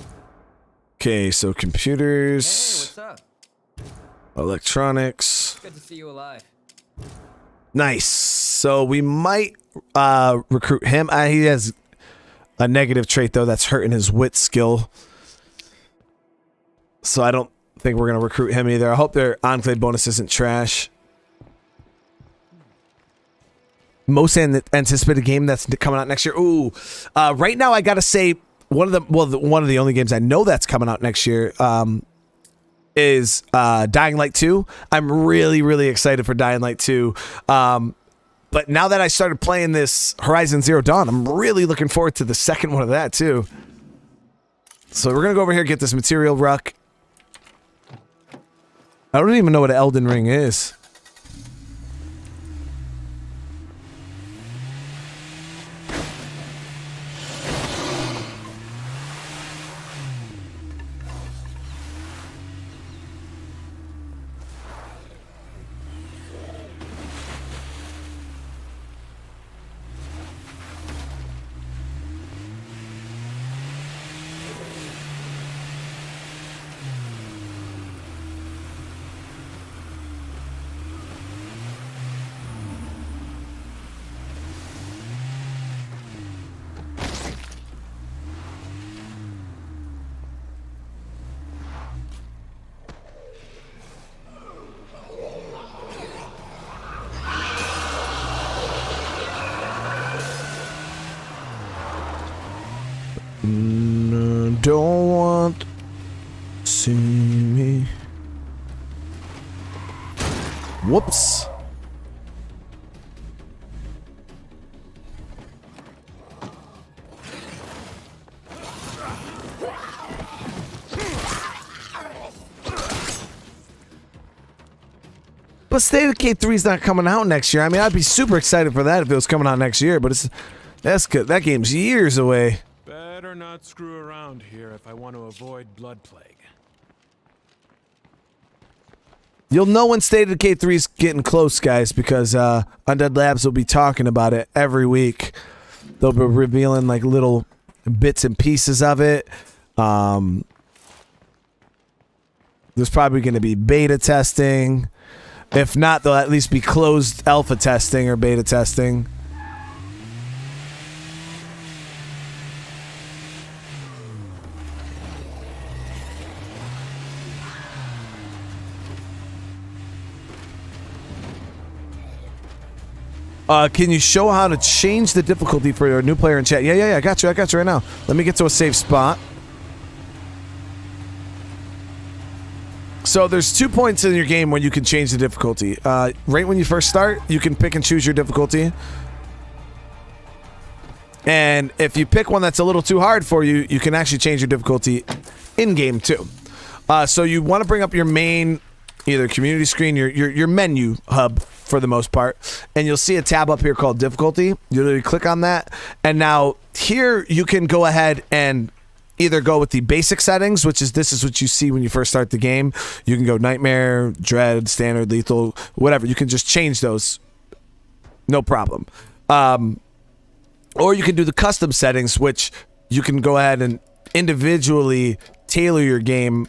Okay, so computers. Hey, what's up? Electronics. Good to see you alive. Nice. So we might recruit him. He has a negative trait though that's hurting his wit skill. So I don't think we're gonna recruit him either. I hope their Enclave bonus isn't trash. Most anticipated game that's coming out next year. Ooh, right now I gotta say one of the only games I know that's coming out next year is Dying Light 2. I'm really excited for Dying Light 2. But now that I started playing this Horizon Zero Dawn, I'm really looking forward to the second one of that too. So we're gonna go over here and get this material ruck. I don't even know what an Elden Ring is. Don't want to see me. Whoops. But State of Decay 3 is not coming out next year. I mean, I'd be super excited for that if it was coming out next year, but that's good. That game's years away. Better not screw around here if I want to avoid blood plague. You'll know when State of Decay 3 is getting close, guys, because Undead Labs will be talking about it every week. They'll be revealing like little bits and pieces of it. There's probably going to be beta testing. If not, they'll at least be closed alpha testing or beta testing. Can you show how to change the difficulty for your new player in chat? Yeah, I got you right now. Let me get to a safe spot. So there's 2 points in your game when you can change the difficulty. Right when you first start, you can pick and choose your difficulty. And if you pick one that's a little too hard for you, you can actually change your difficulty in-game too. So you want to bring up your main either community screen, your menu hub for the most part, and you'll see a tab up here called difficulty. You literally click on that, and now here you can go ahead and either go with the basic settings, which is this is what you see when you first start the game. You can go nightmare, dread, standard, lethal, whatever. You can just change those, no problem. Or you can do the custom settings, which you can go ahead and individually tailor your game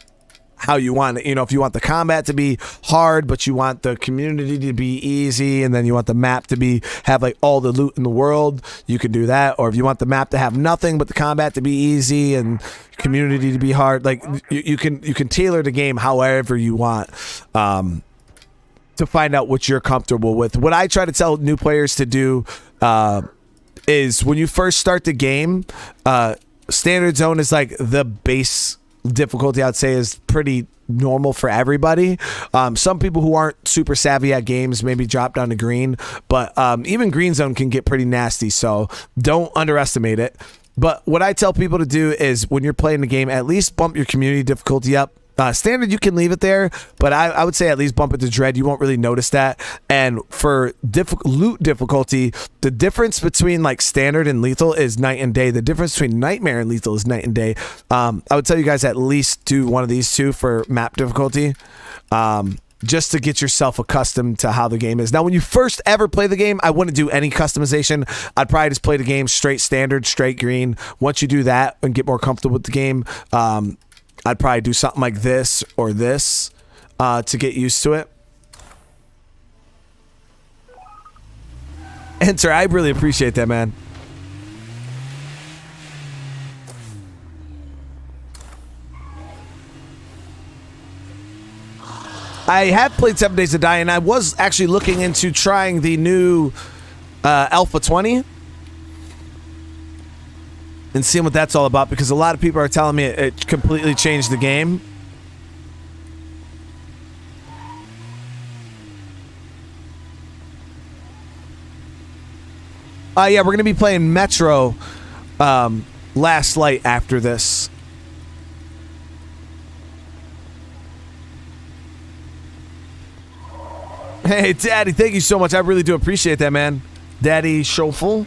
how you want it. You know, if you want the combat to be hard, but you want the community to be easy, and then you want the map to have like all the loot in the world, you can do that. Or if you want the map to have nothing but the combat to be easy and community to be hard, like you can tailor the game however you want to find out what you're comfortable with. What I try to tell new players to do is when you first start the game, standard zone is like the base difficulty. I'd say is pretty normal for everybody. Some people who aren't super savvy at games maybe drop down to green, but even green zone can get pretty nasty, so don't underestimate it. But what I tell people to do is when you're playing the game, at least bump your community difficulty up. Standard, you can leave it there, but I would say at least bump it to dread. You won't really notice that. And for loot difficulty, the difference between like standard and lethal is night and day. The difference between nightmare and lethal is night and day. I would tell you guys at least do one of these two for map difficulty, just to get yourself accustomed to how the game is. Now, when you first ever play the game, I wouldn't do any customization. I'd probably just play the game straight standard, straight green. Once you do that and get more comfortable with the game, I'd probably do something like this or this to get used to it. Enter, I really appreciate that, man. I have played 7 Days to Die, and I was actually looking into trying the new Alpha 20 and seeing what that's all about, because a lot of people are telling me it completely changed the game. Yeah, we're going to be playing Metro Last Light after this. Hey, Daddy, thank you so much. I really do appreciate that, man. Daddy Shuffle?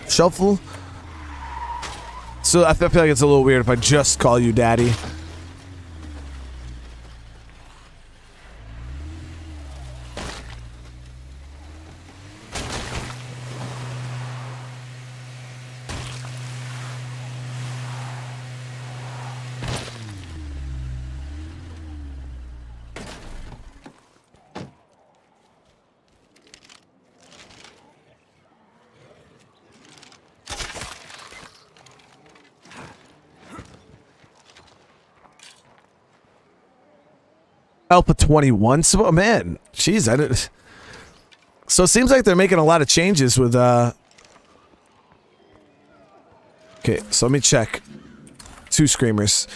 So I feel like it's a little weird if I just call you Daddy. Alpha 21. So, oh, man, jeez, I didn't. So it seems like they're making a lot of changes with. Okay, so let me check. 2 screamers.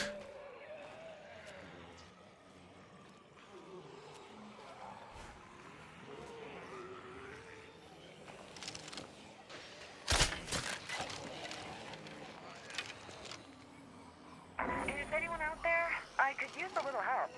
Is anyone out there? I could use a little help.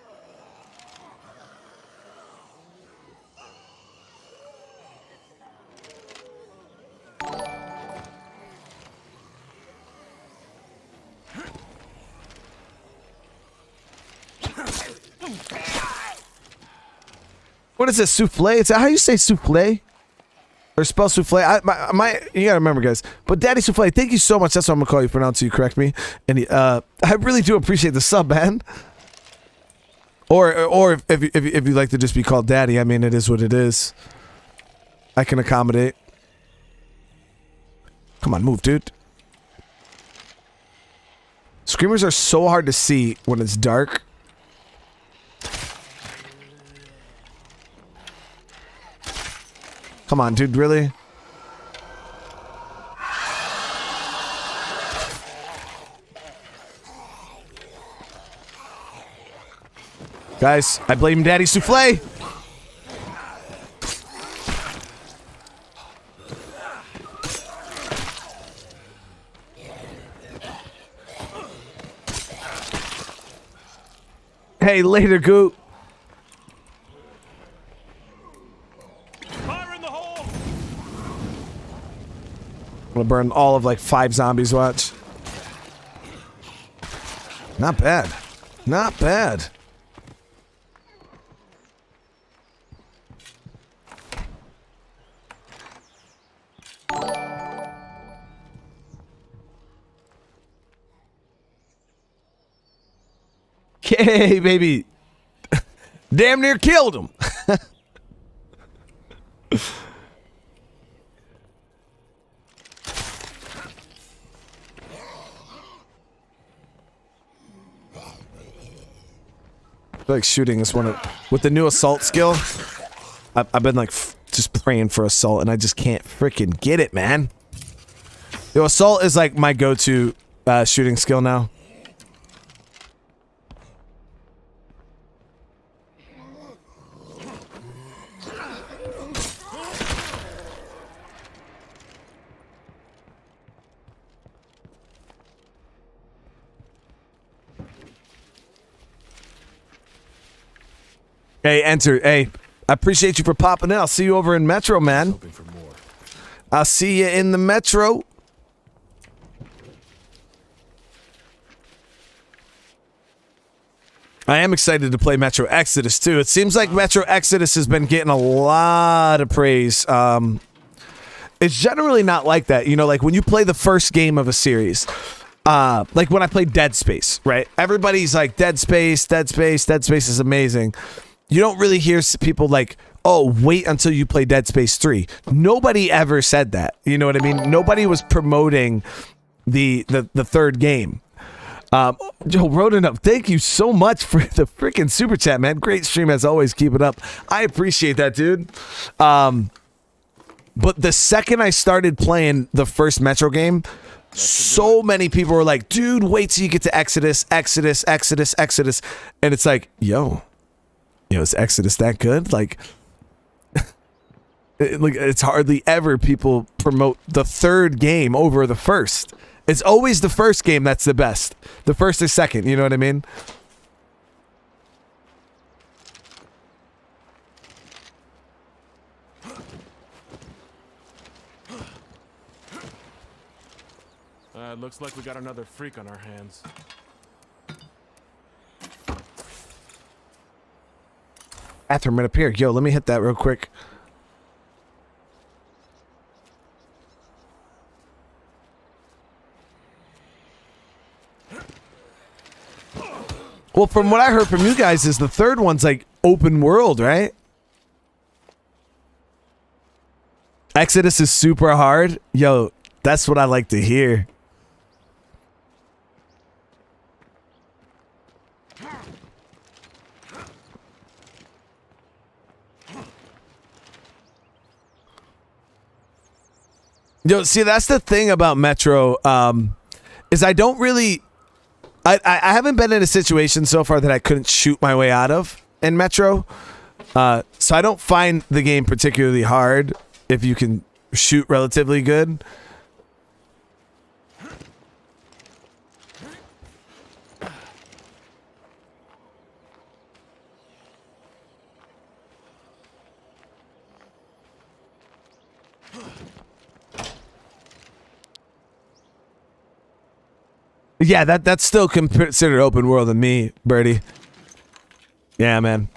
What is this, souffle? Is that how you say souffle? Or spell souffle? You gotta remember, guys. But Daddy Souffle, thank you so much. That's what I'm gonna call you for now until you correct me. And I really do appreciate the sub, man. Or if you like to just be called Daddy, I mean, it is what it is. I can accommodate. Come on, move, dude. Screamers are so hard to see when it's dark. Come on, dude, really? Guys, I blame Daddy Souffle. Hey, later, Goot. I'm gonna burn all of like 5 zombies, watch. Not bad. Not bad. Okay, baby. Damn near killed him. I feel like shooting is one of, with the new assault skill, I've been like just praying for assault and I just can't freaking get it, man. Yo, assault is like my go-to shooting skill now. Hey, enter. Hey, I appreciate you for popping in. I'll see you over in Metro, man. I'll see you in the Metro. I am excited to play Metro Exodus, too. It seems like Metro Exodus has been getting a lot of praise. It's generally not like that. You know, like when you play the first game of a series, like when I played Dead Space, right? Everybody's like, Dead Space is amazing. You don't really hear people like, oh, wait until you play Dead Space 3. Nobody ever said that. You know what I mean? Nobody was promoting the third game. Joe Rodent up, thank you so much for the freaking super chat, man. Great stream as always. Keep it up. I appreciate that, dude. But the second I started playing the first Metro game, so many people were like, dude, wait till you get to Exodus. And it's like, yo, is Exodus that good? Like, it's hardly ever people promote the third game over the first. It's always the first game that's the best. The first or second, you know what I mean? It looks like we got another freak on our hands. Bathroom right up here. Yo, let me hit that real quick. Well, from what I heard from you guys is the third one's like open world, right? Exodus is super hard. Yo, that's what I like to hear. Yo, see, that's the thing about Metro, is I don't really... I haven't been in a situation so far that I couldn't shoot my way out of in Metro. So I don't find the game particularly hard if you can shoot relatively good. Yeah, that's still considered open world to me, Birdie. Yeah, man.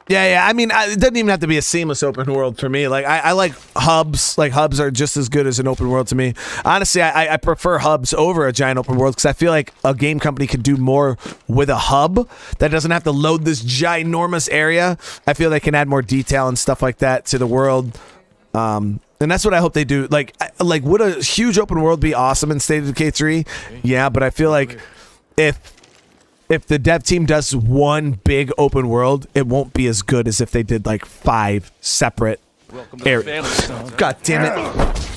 Yeah. I mean, it doesn't even have to be a seamless open world for me. Like, I like hubs. Like, hubs are just as good as an open world to me. Honestly, I prefer hubs over a giant open world because I feel like a game company could do more with a hub that doesn't have to load this ginormous area. I feel they can add more detail and stuff like that to the world. And that's what I hope they do. Like, would a huge open world be awesome in State of Decay 3? Yeah, but I feel like if the dev team does one big open world, it won't be as good as if they did like 5 separate areas. God damn it.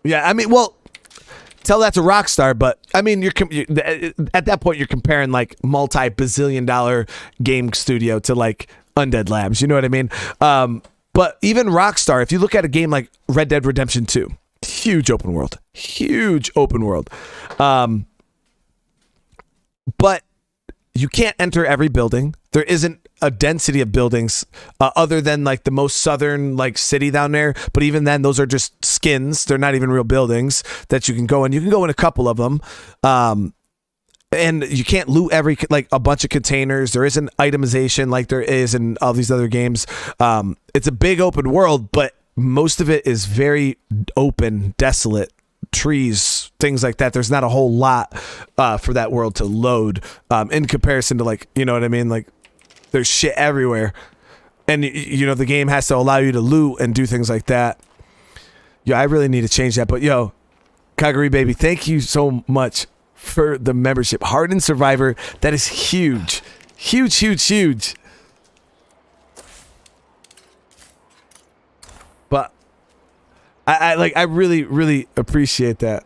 Yeah, I mean, well, tell that to Rockstar, but I mean, at that point you're comparing like multi-bazillion-dollar game studio to like Undead Labs. You know what I mean? But even Rockstar, if you look at a game like Red Dead Redemption 2, huge open world. But you can't enter every building. There isn't a density of buildings other than like the most southern like city down there. But even then, those are just skins. They're not even real buildings that you can go in. You can go in a couple of them. And you can't loot like a bunch of containers. There isn't itemization like there is in all these other games. It's a big open world, but most of it is very open, desolate, trees, things like that. There's not a whole lot for that world to load in comparison to like, you know what I mean? Like there's shit everywhere. And you know, the game has to allow you to loot and do things like that. Yeah, I really need to change that. But yo, Kagari baby, thank you so much for the membership. Hardened Survivor, that is huge. Huge. But I really appreciate that.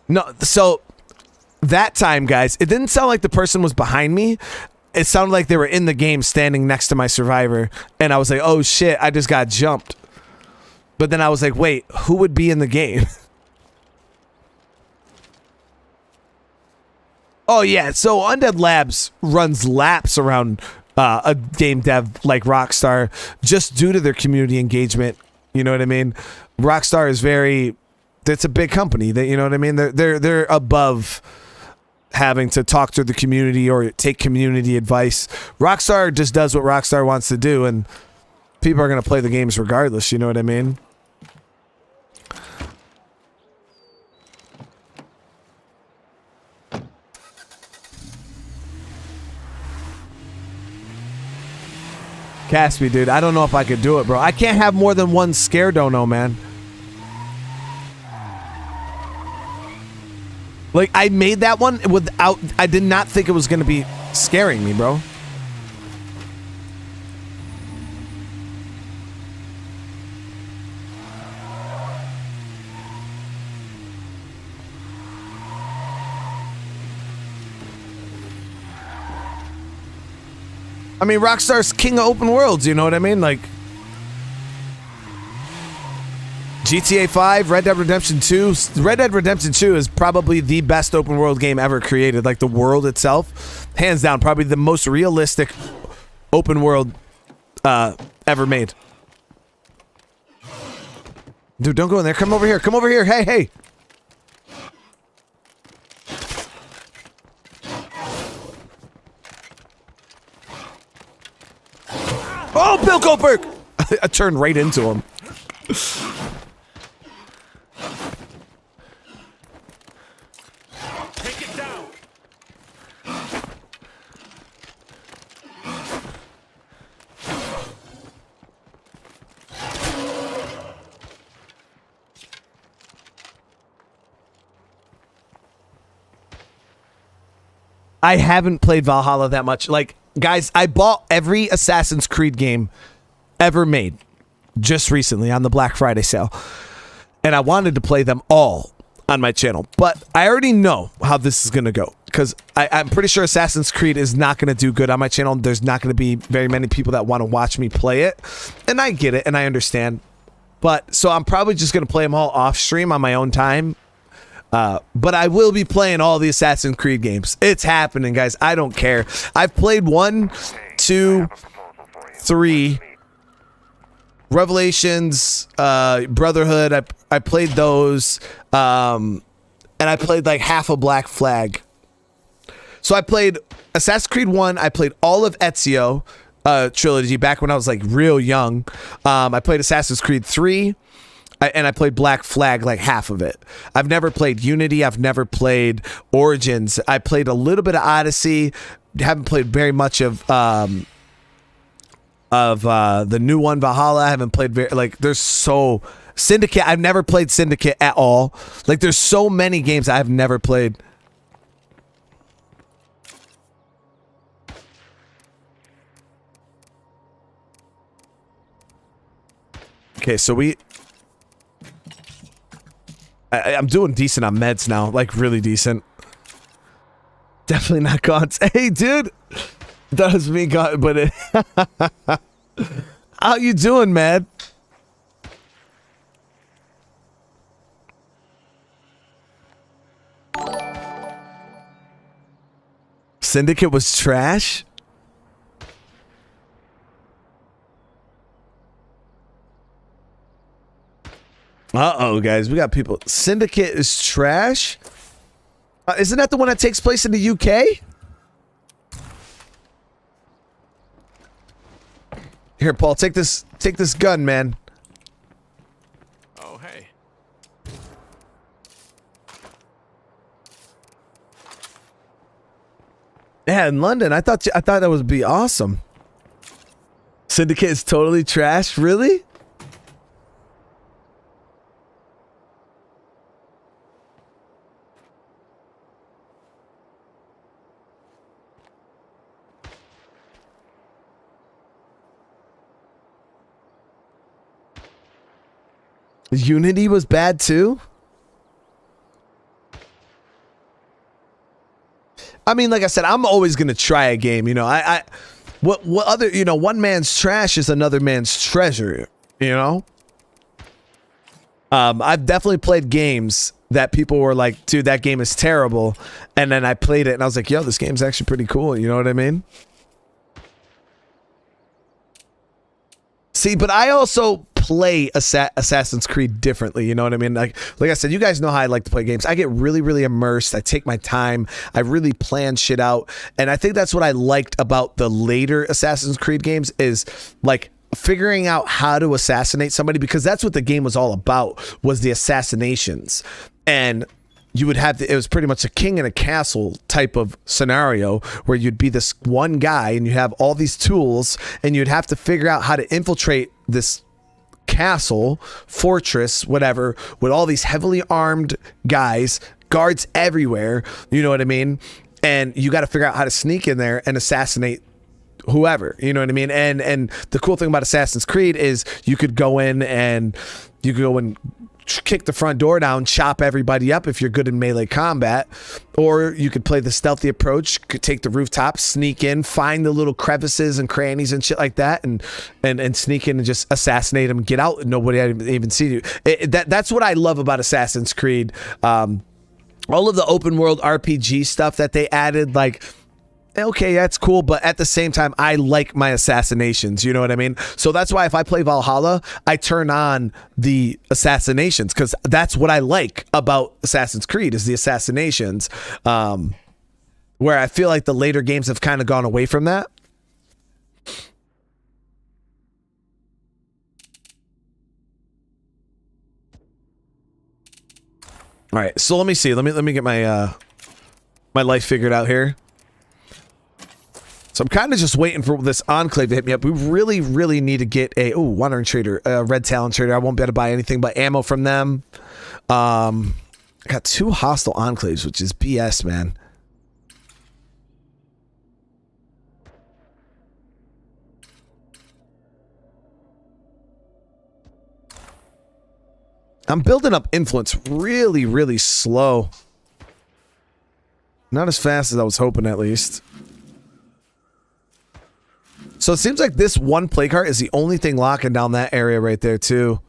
No, so that time, guys, it didn't sound like the person was behind me. It sounded like they were in the game standing next to my survivor. And I was like, oh shit, I just got jumped. But then I was like, wait, who would be in the game? Oh yeah, so Undead Labs runs laps around a game dev like Rockstar just due to their community engagement. You know what I mean? Rockstar is it's a big company. You know what I mean? They're above having to talk to the community or take community advice. Rockstar just does what Rockstar wants to do, and people are going to play the games regardless. You know what I mean? Caspi, dude. I don't know if I could do it, bro. I can't have more than one scare dono, man. Like, I made that one without... I did not think it was going to be scaring me, bro. I mean, Rockstar's king of open worlds, you know what I mean? Like, GTA 5, Red Dead Redemption 2. Red Dead Redemption 2 is probably the best open world game ever created. Like, the world itself, hands down, probably the most realistic open world ever made. Dude, don't go in there. Come over here. Come over here. Hey, hey. Oh, Bill Goldberg! I turned right into him. Take it down. I haven't played Valhalla that much. Like, guys, I bought every Assassin's Creed game ever made just recently on the Black Friday sale. And I wanted to play them all on my channel. But I already know how this is going to go. Because I'm pretty sure Assassin's Creed is not going to do good on my channel. There's not going to be very many people that want to watch me play it. And I get it, and I understand. But, so I'm probably just going to play them all off stream on my own time. But I will be playing all the Assassin's Creed games. It's happening, guys. I don't care. I've played 1, 2, 3, Revelations, Brotherhood. I played those, and I played like half of Black Flag. So I played Assassin's Creed 1. I played all of Ezio trilogy back when I was like real young. I played Assassin's Creed 3. And I played Black Flag, like half of it. I've never played Unity. I've never played Origins. I played a little bit of Odyssey. Haven't played very much of the new one, Valhalla. I haven't played there's so Syndicate. I've never played Syndicate at all. Like, there's so many games I've never played. Okay, so I'm doing decent on meds now, like really decent. Definitely not gaunts. Hey, dude, that was me, gaunt, but how you doing, man? Syndicate was trash. Uh-oh, guys. We got people. Syndicate is trash? Isn't that the one that takes place in the UK? Here, Paul, take this gun, man. Oh, hey. Yeah, in London. I thought that would be awesome. Syndicate is totally trash? Really? Unity was bad too? I mean, like I said, I'm always gonna try a game, you know. What other, you know, one man's trash is another man's treasure, you know? I've definitely played games that people were like, dude, that game is terrible. And then I played it and I was like, yo, this game's actually pretty cool, you know what I mean? See, but I also play Assassin's Creed differently, you know what I mean? Like I said, you guys know how I like to play games. I get really, really immersed. I take my time. I really plan shit out. And I think that's what I liked about the later Assassin's Creed games is like figuring out how to assassinate somebody, because that's what the game was all about, was the assassinations. And you would have it was pretty much a king in a castle type of scenario where you'd be this one guy and you have all these tools and you'd have to figure out how to infiltrate this castle, fortress, whatever, with all these heavily armed guys, guards everywhere, you know what I mean? And you got to figure out how to sneak in there and assassinate whoever, you know what I mean? And the cool thing about Assassin's Creed is you could go in and kick the front door down, chop everybody up if you're good in melee combat, or you could play the stealthy approach, could take the rooftop, sneak in, find the little crevices and crannies and shit like that, and sneak in and just assassinate them, get out, and nobody even see you. That's what I love about Assassin's Creed. All of the open world RPG stuff that they added, like, okay, that's cool, but at the same time, I like my assassinations, you know what I mean? So that's why if I play Valhalla, I turn on the assassinations, because that's what I like about Assassin's Creed is the assassinations, where I feel like the later games have kind of gone away from that. All right, so let me see. Let me get my my life figured out here. So I'm kind of just waiting for this Enclave to hit me up. We really, really need to get a Wandering Trader, Red Talon Trader. I won't be able to buy anything but ammo from them. I got 2 hostile Enclaves, which is BS, man. I'm building up influence really, really slow. Not as fast as I was hoping, at least. So it seems like this one plague heart is the only thing locking down that area right there, too.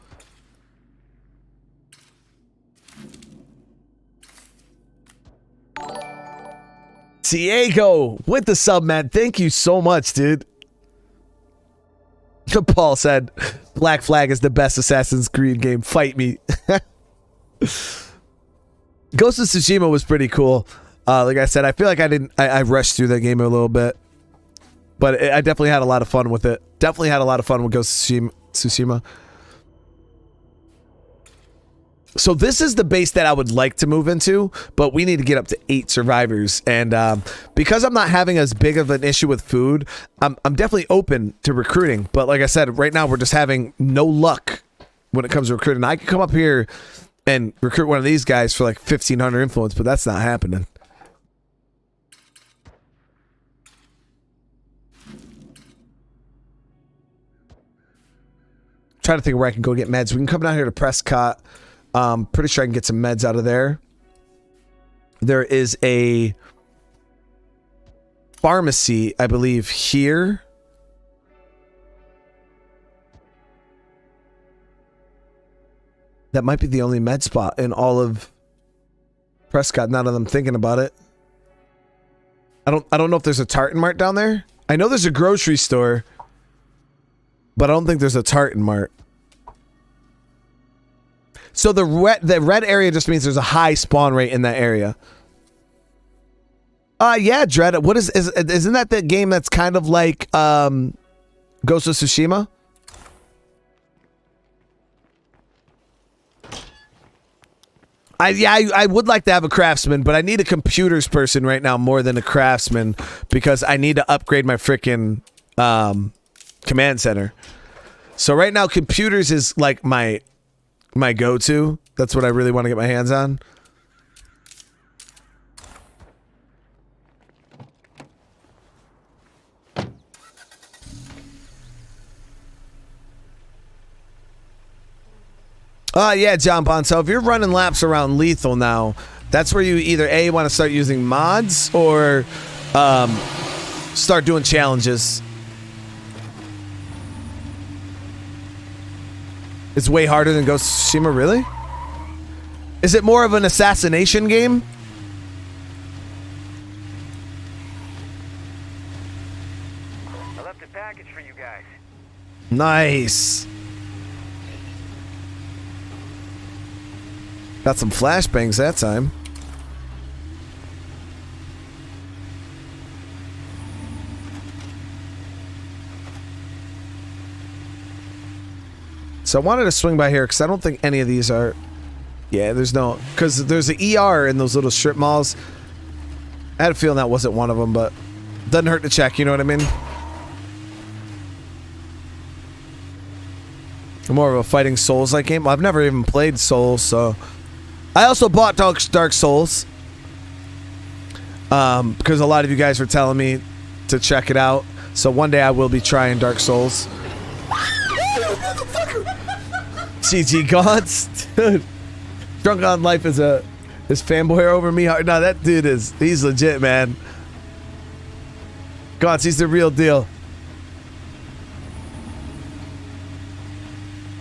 Diego with the sub, man. Thank you so much, dude. Paul said, Black Flag is the best Assassin's Creed game. Fight me. Ghost of Tsushima was pretty cool. Like I said, I feel like I rushed through that game a little bit. But I definitely had a lot of fun with it. Definitely had a lot of fun with Ghost of Tsushima. So this is the base that I would like to move into, but we need to get up to 8 survivors. And because I'm not having as big of an issue with food, I'm definitely open to recruiting. But like I said, right now we're just having no luck when it comes to recruiting. I could come up here and recruit one of these guys for like 1,500 influence, but that's not happening. Trying to think where I can go get meds. We can come down here to Prescott. Pretty sure I can get some meds out of there. There is a pharmacy, I believe, here. That might be the only med spot in all of Prescott, now that I'm thinking about it. I don't know if there's a Tartan Mart down there. I know there's a grocery store, but I don't think there's a Tartan Mart. So the red area just means there's a high spawn rate in that area. Yeah, Dread. What isn't that the game that's kind of like Ghost of Tsushima? I would like to have a craftsman, but I need a computers person right now more than a craftsman because I need to upgrade my freaking command center. So right now, computers is like my go-to. That's what I really want to get my hands on. Yeah, John Bond. So if you're running laps around Lethal now, that's where you either A, want to start using mods or start doing challenges. It's way harder than Ghost of Tsushima, really? Is it more of an assassination game? I left a package for you guys. Nice. Got some flashbangs that time. So I wanted to swing by here because I don't think any of these are... Yeah, there's no... Because there's an ER in those little strip malls. I had a feeling that wasn't one of them, but... Doesn't hurt to check, you know what I mean? I'm more of a fighting Souls-like game. Well, I've never even played Souls, so... I also bought Dark Souls. Because a lot of you guys were telling me to check it out. So one day I will be trying Dark Souls. GG Gods, dude. Drunk on Life is fanboy over me. No, that dude he's legit, man. Gods, he's the real deal.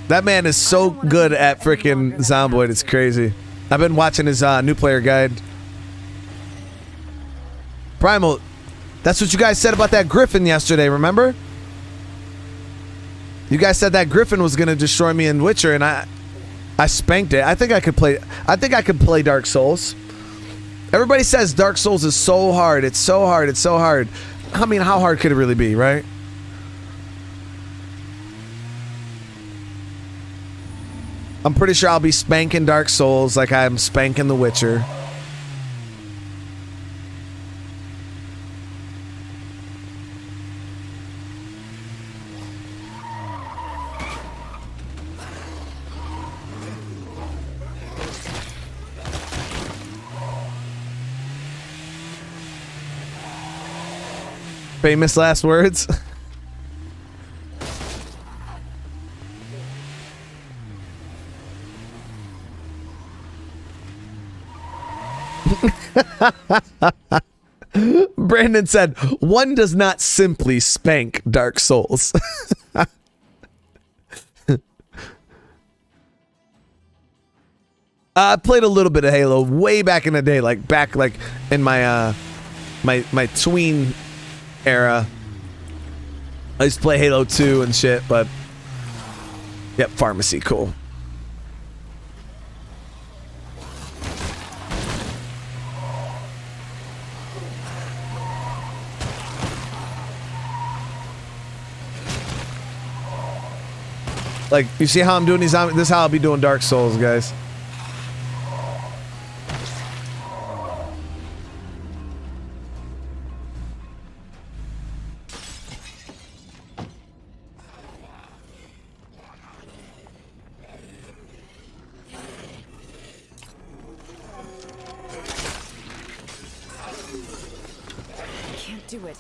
That man is so good at freaking Zomboid, it's crazy. I've been watching his new player guide. Primal, that's what you guys said about that Griffin yesterday, remember? You guys said that Griffin was gonna destroy me in Witcher, and I spanked it. I think I could play Dark Souls. Everybody says Dark Souls is so hard. It's so hard. It's so hard. I mean, how hard could it really be, right? I'm pretty sure I'll be spanking Dark Souls like I'm spanking The Witcher. Famous last words. Brandon said, one does not simply spank Dark Souls. I played a little bit of Halo way back in the day, like in my my tween era. I used to play Halo 2 and shit, but yep, pharmacy, cool. Like, you see how I'm doing these? This is how I'll be doing Dark Souls, guys. Do it.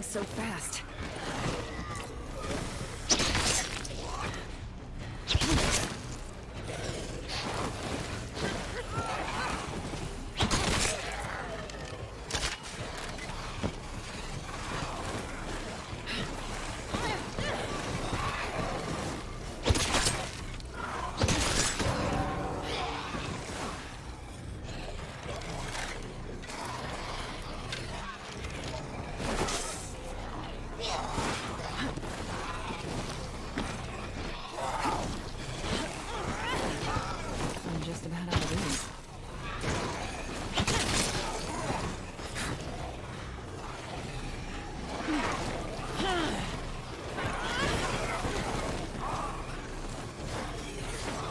So fast.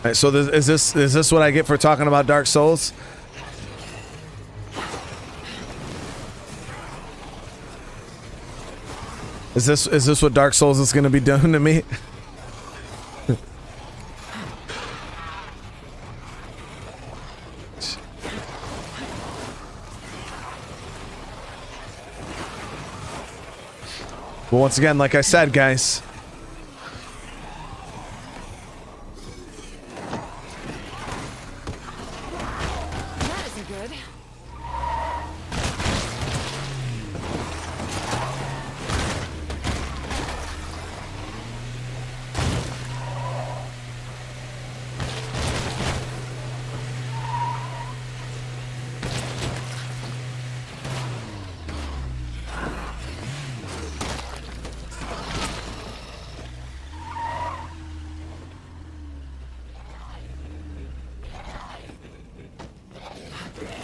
All right, so is this what I get for talking about Dark Souls? Is this what Dark Souls is going to be doing to me? Well, once again, like I said, guys.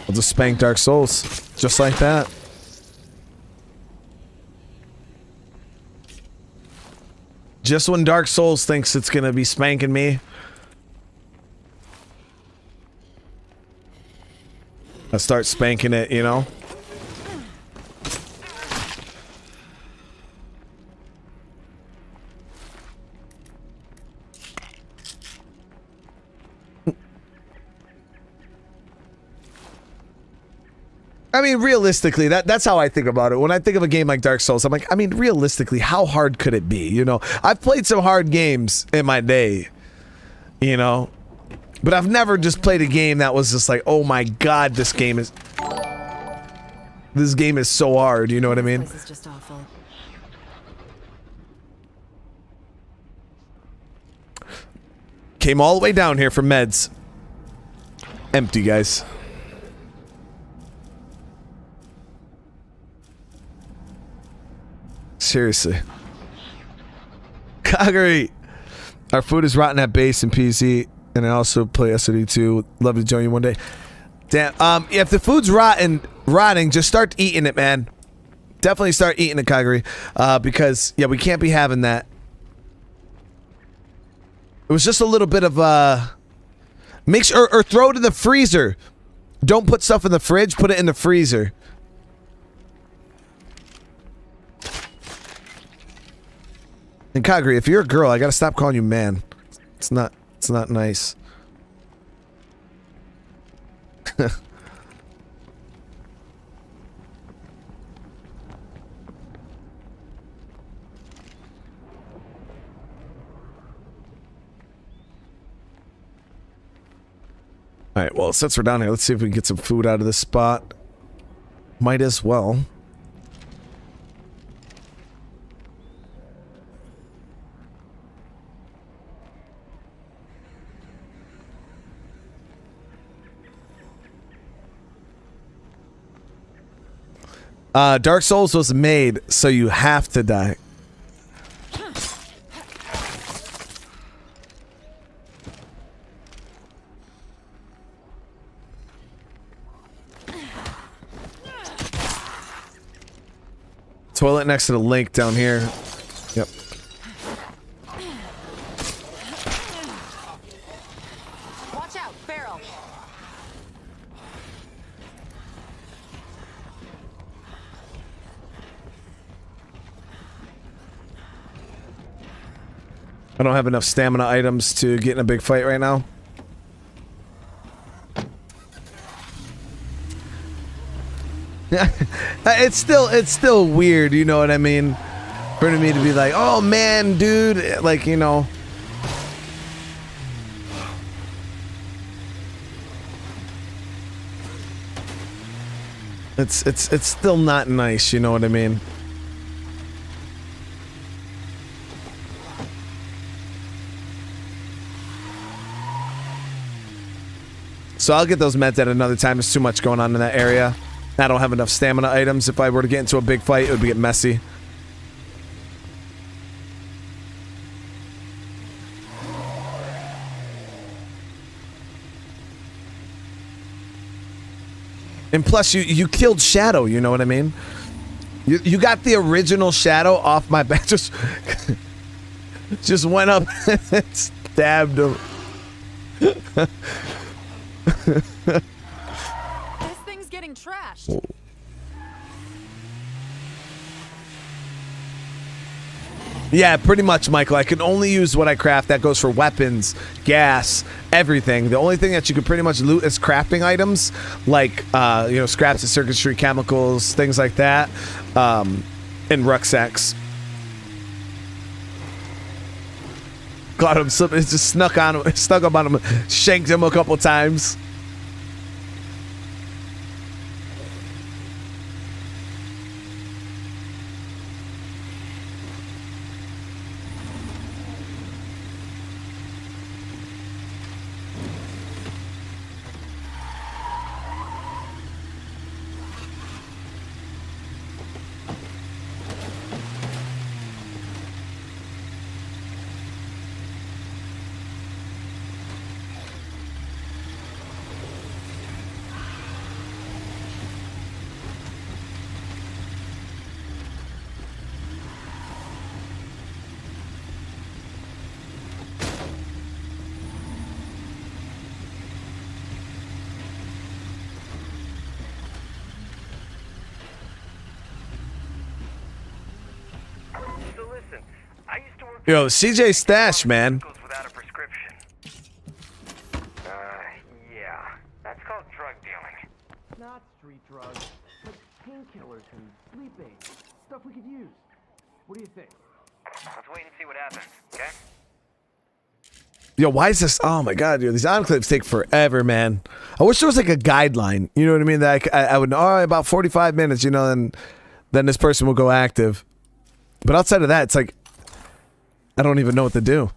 I'll just spank Dark Souls. Just like that. Just when Dark Souls thinks it's gonna be spanking me, I start spanking it, you know? I mean, realistically, that's how I think about it. When I think of a game like Dark Souls, I'm like, I mean, realistically, how hard could it be? You know, I've played some hard games in my day, you know, but I've never just played a game that was just like, oh my god, this game is so hard. You know what I mean? This place is just awful. Came all the way down here for meds. Empty, guys. Seriously. Calgary. Our food is rotten at base in PZ, and I also play SOD2. Love to join you one day. Damn. If the food's rotting, just start eating it, man. Definitely start eating it, Calgary. Because yeah, we can't be having that. It was just a little bit of make sure or throw it in the freezer. Don't put stuff in the fridge. Put it in the freezer. And Calgary, if you're a girl, I gotta stop calling you man. It's not nice. Alright, well, since we're down here, let's see if we can get some food out of this spot. Might as well. Dark Souls was made so you have to die. Toilet next to the link down here. Yep. Watch out, barrel. I don't have enough stamina items to get in a big fight right now. It's still weird, you know what I mean? For me to be like, oh man, dude, like, you know. It's still not nice, you know what I mean? So I'll get those meds at another time. There's too much going on in that area. I don't have enough stamina items. If I were to get into a big fight, it would get messy. And plus, you killed Shadow, you know what I mean? You got the original Shadow off my back. Just went up and stabbed him. This thing's getting trashed. Yeah, pretty much, Michael. I can only use what I craft. That goes for weapons, gas, everything. The only thing that you can pretty much loot is crafting items, like you know, scraps of circuitry, chemicals, things like that, and rucksacks. Got him. It just snuck up on him, shanked him a couple times. Yo, CJ Stash, man. Goes without a prescription. Yeah. That's called drug dealing. Not street drugs, but painkillers and sleep aids. Stuff we could use. What do you think? Let's wait and see what happens, okay? Yo, why is this? Oh my god, dude, these enclaves take forever, man. I wish there was like a guideline. You know what I mean? That I would know about 45 minutes. You know, and then this person will go active. But outside of that, it's like I don't even know what to do.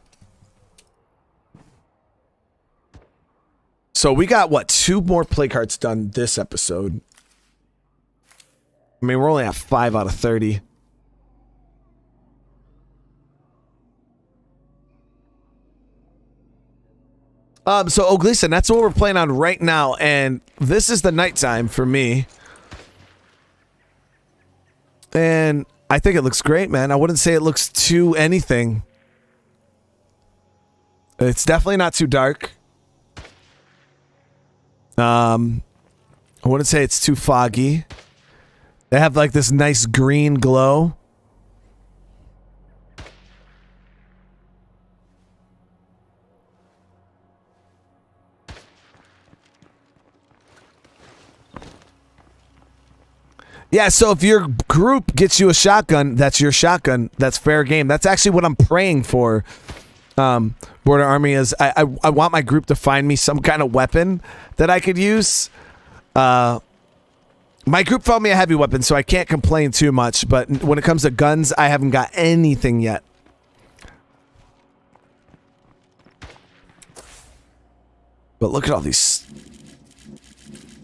So we got what, 2 more plague hearts done this episode. I mean, we're only at 5 out of 30. So Oglison, that's what we're playing on right now, and this is the nighttime for me. And I think it looks great, man. I wouldn't say it looks too anything. It's definitely not too dark. I wouldn't say it's too foggy. They have like this nice green glow. Yeah, so if your group gets you a shotgun, that's your shotgun. That's fair game. That's actually what I'm praying for, Border Army, is I want my group to find me some kind of weapon that I could use. My group found me a heavy weapon, so I can't complain too much. But when it comes to guns, I haven't got anything yet. But look at all these.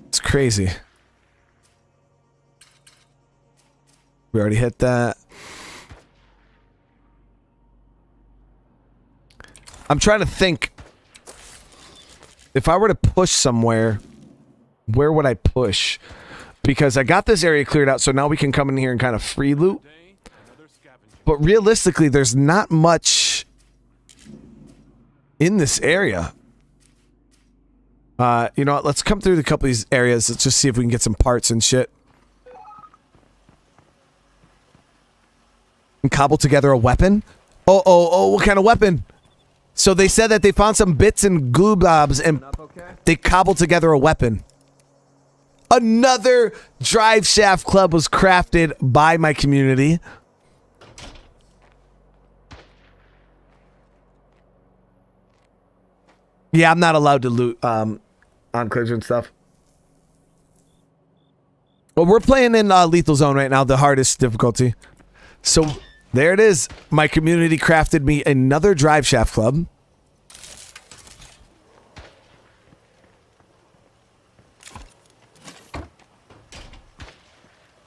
It's crazy. We already hit that. I'm trying to think. If I were to push somewhere, where would I push? Because I got this area cleared out, so now we can come in here and kind of free loot. But realistically, there's not much in this area. You know what? Let's come through a couple of these areas. Let's just see if we can get some parts and shit. And cobble together a weapon? Oh, what kind of weapon? So they said that they found some bits and gloobobs and they cobbled together a weapon. Another drive shaft club was crafted by my community. Yeah, I'm not allowed to loot enclaves and stuff. Well, we're playing in Lethal Zone right now, the hardest difficulty. So there it is. My community crafted me another drive shaft club.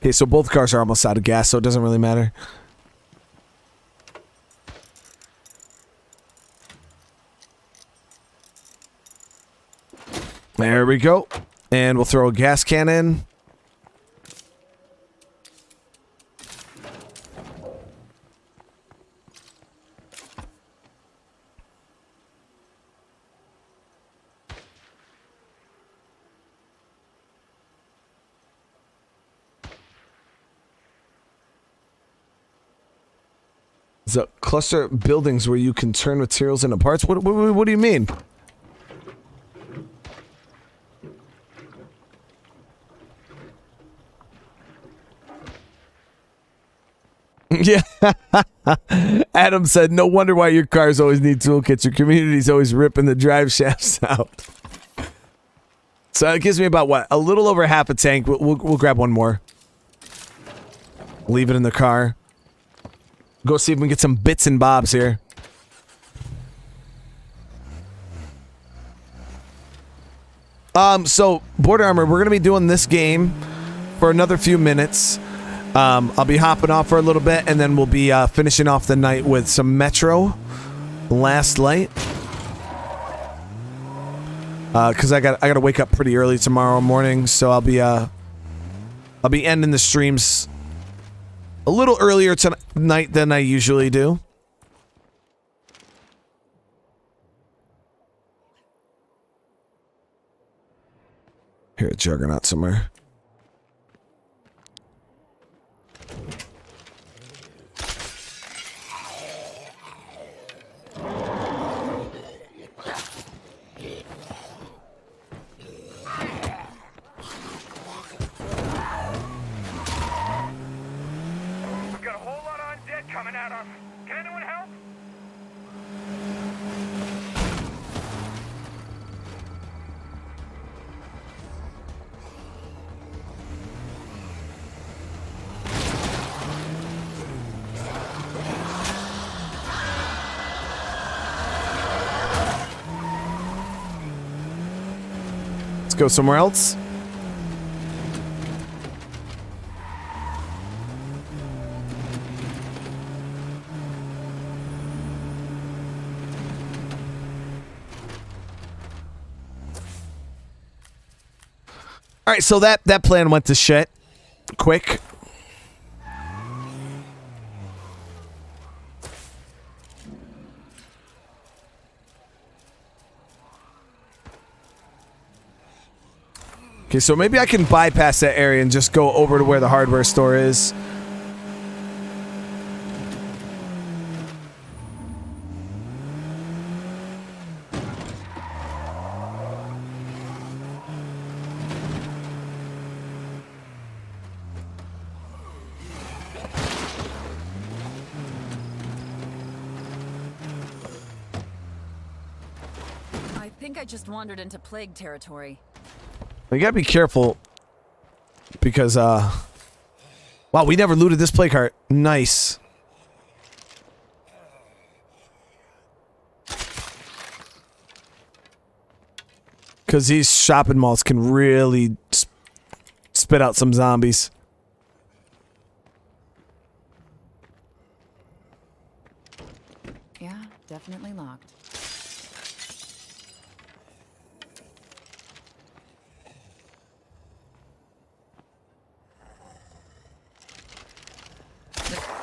Okay, so both cars are almost out of gas, so it doesn't really matter. There we go. And we'll throw a gas can in. The cluster buildings where you can turn materials into parts? What do you mean? Yeah. Adam said, no wonder why your cars always need toolkits. Your community's always ripping the drive shafts out. So it gives me about, what, a little over half a tank. We'll grab one more. Leave it in the car. Go see if we can get some bits and bobs here. So, Border Armor, we're going to be doing this game for another few minutes. I'll be hopping off for a little bit, and then we'll be finishing off the night with some Metro. Last Light. Because I got to wake up pretty early tomorrow morning, so I'll be ending the streams a little earlier tonight than I usually do. Here at Juggernaut somewhere. go somewhere else. All right, so that plan went to shit quick. Okay, so maybe I can bypass that area and just go over to where the hardware store is. I think I just wandered into plague territory. You gotta be careful because, wow, we never looted this plague cart. Nice. Because these shopping malls can really spit out some zombies. Yeah, definitely locked.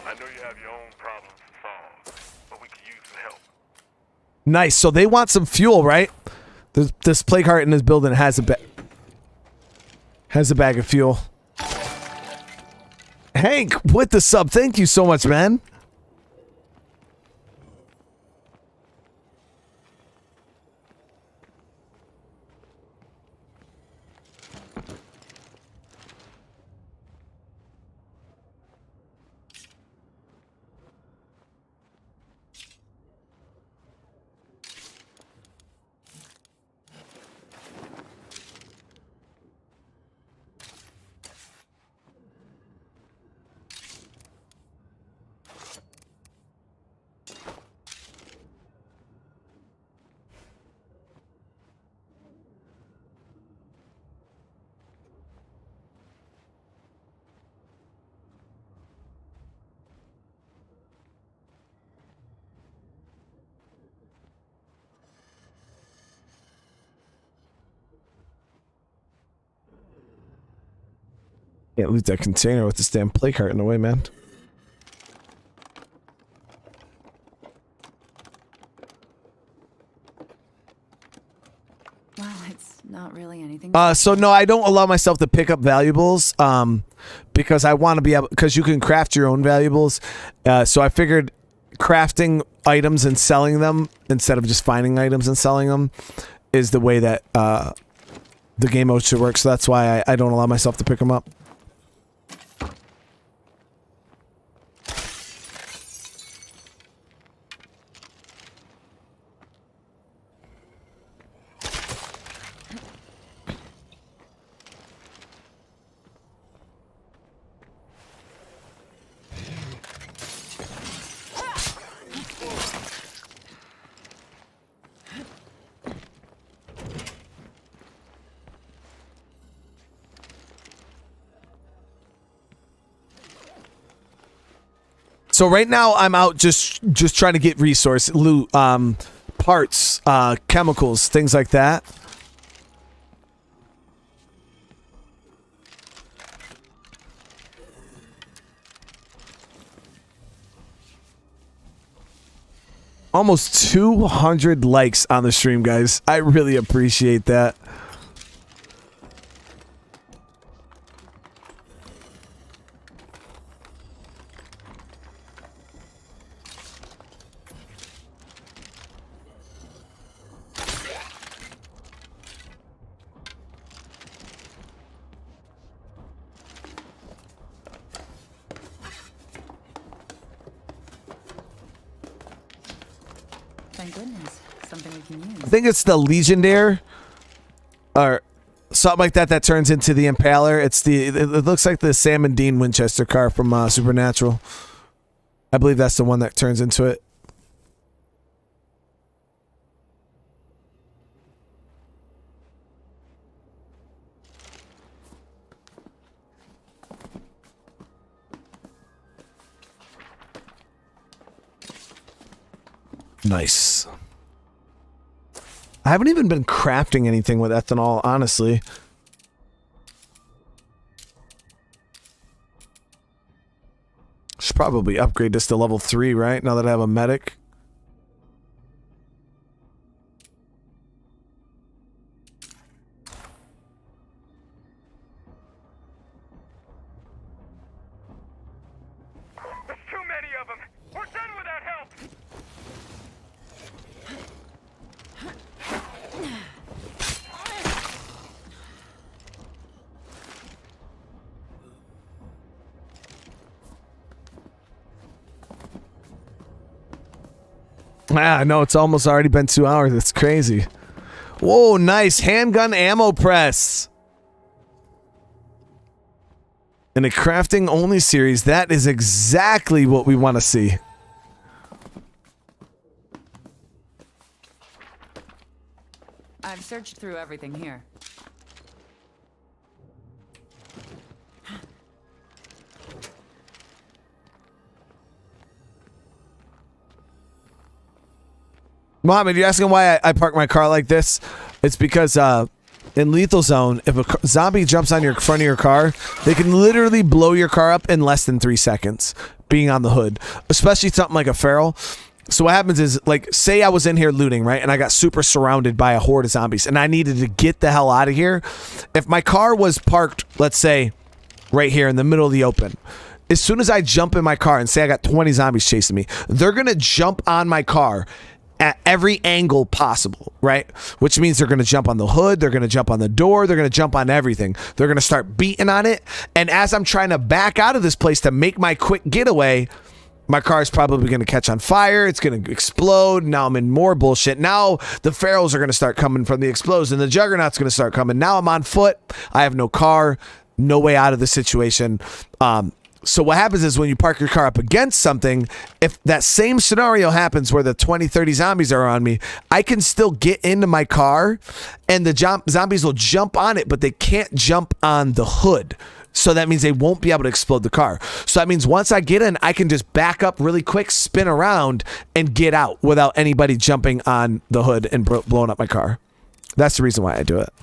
I know you have your own problems to solve, but we could use some help. Nice. So they want some fuel, right? This plague heart in this building has a bag of fuel. Hank, with the sub, thank you so much, man. Can't lose that container with this damn plague heart in the way, man. Well, it's not really anything. So no, I don't allow myself to pick up valuables, because I want to be able, because you can craft your own valuables. So I figured crafting items and selling them instead of just finding items and selling them is the way that the game mode should work. So that's why I don't allow myself to pick them up. So right now I'm out just trying to get resource loot, parts, chemicals, things like that. Almost 200 likes on the stream, guys. I really appreciate that. Thank goodness. Something we can use. I think it's the Legionnaire or something like that that turns into the Impaler. It looks like the Sam and Dean Winchester car from Supernatural. I believe that's the one that turns into it. Nice. I haven't even been crafting anything with ethanol, honestly. Should probably upgrade this to level 3, right? Now that I have a medic. There's too many of them. We're done without help. Ah, no, it's almost already been 2 hours. It's crazy. Whoa, nice. Handgun ammo press. In a crafting only series, that is exactly what we want to see. I've searched through everything here. Mohammed, you're asking why I park my car like this? It's because in Lethal Zone, if a zombie jumps on your front of your car, they can literally blow your car up in less than 3 seconds being on the hood, especially something like a feral. So what happens is, like, say I was in here looting, right, and I got super surrounded by a horde of zombies, and I needed to get the hell out of here. If my car was parked, let's say, right here in the middle of the open, as soon as I jump in my car and say I got 20 zombies chasing me, they're going to jump on my car at every angle possible, right? Which means they're going to jump on the hood, they're going to jump on the door, they're going to jump on everything. They're going to start beating on it. And as I'm trying to back out of this place to make my quick getaway, my car is probably going to catch on fire. It's going to explode. Now I'm in more bullshit. Now the ferals are going to start coming from the explosion. The juggernaut's going to start coming. Now I'm on foot. I have no car, no way out of the situation. So what happens is when you park your car up against something, if that same scenario happens where the 20, 30 zombies are on me, I can still get into my car and the zombies will jump on it, but they can't jump on the hood. So that means they won't be able to explode the car. So that means once I get in, I can just back up really quick, spin around, and get out without anybody jumping on the hood and blowing up my car. That's the reason why I do it.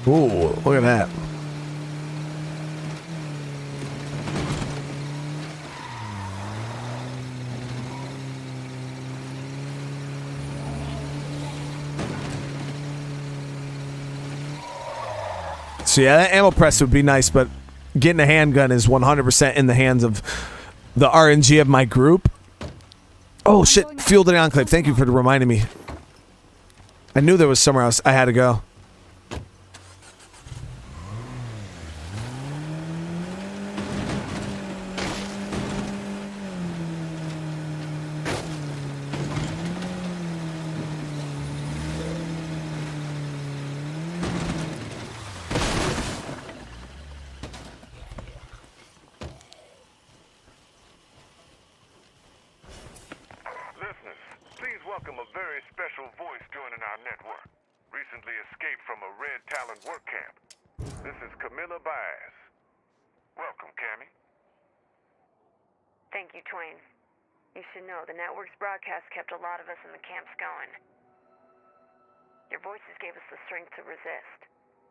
Ooh, look at that. So yeah, that ammo press would be nice, but getting a handgun is 100% in the hands of the RNG of my group. Oh shit, fueled an enclave. Thank you for reminding me. I knew there was somewhere else I had to go. Listeners, please welcome a very special voice joining our network. Recently escaped from a Red Talon work camp. This is Camilla Baez. Welcome, Cammy. Thank you, Twain. You should know the network's broadcast kept a lot of us in the camps going. Your voices gave us the strength to resist,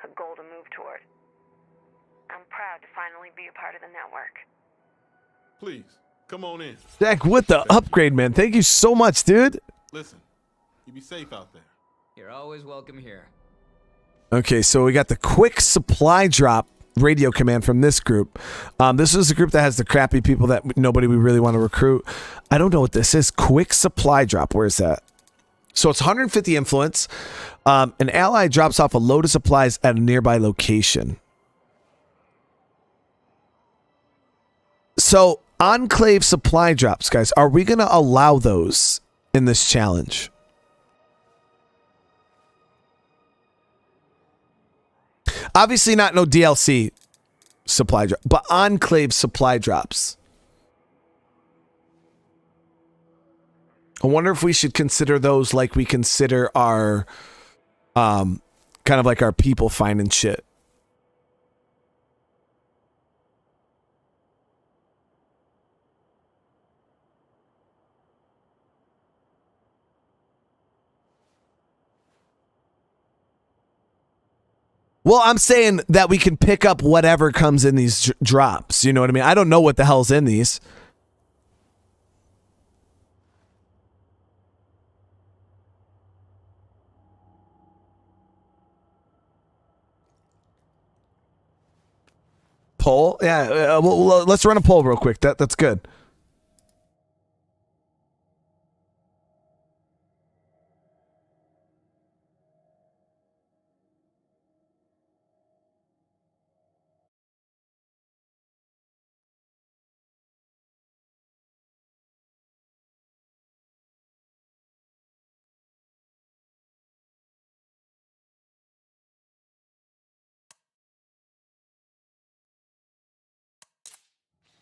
a goal to move toward. I'm proud to finally be a part of the network. Please, come on in. Jack, with the upgrade, man. Thank you so much, dude. Listen, you be safe out there. You're always welcome here. Okay, so we got the quick supply drop radio command from this group. This is a group that has the crappy people that nobody we really want to recruit. I don't know what this is. Quick supply drop. Where is that? So it's 150 influence. An ally drops off a load of supplies at a nearby location. So Enclave supply drops, guys. Are we going to allow those in this challenge? Obviously not no DLC supply drop, but Enclave supply drops. I wonder if we should consider those like we consider our, kind of like our people finding shit. Well, I'm saying that we can pick up whatever comes in these drops. You know what I mean? I don't know what the hell's in these. Poll? Yeah, well, let's run a poll real quick. That's good.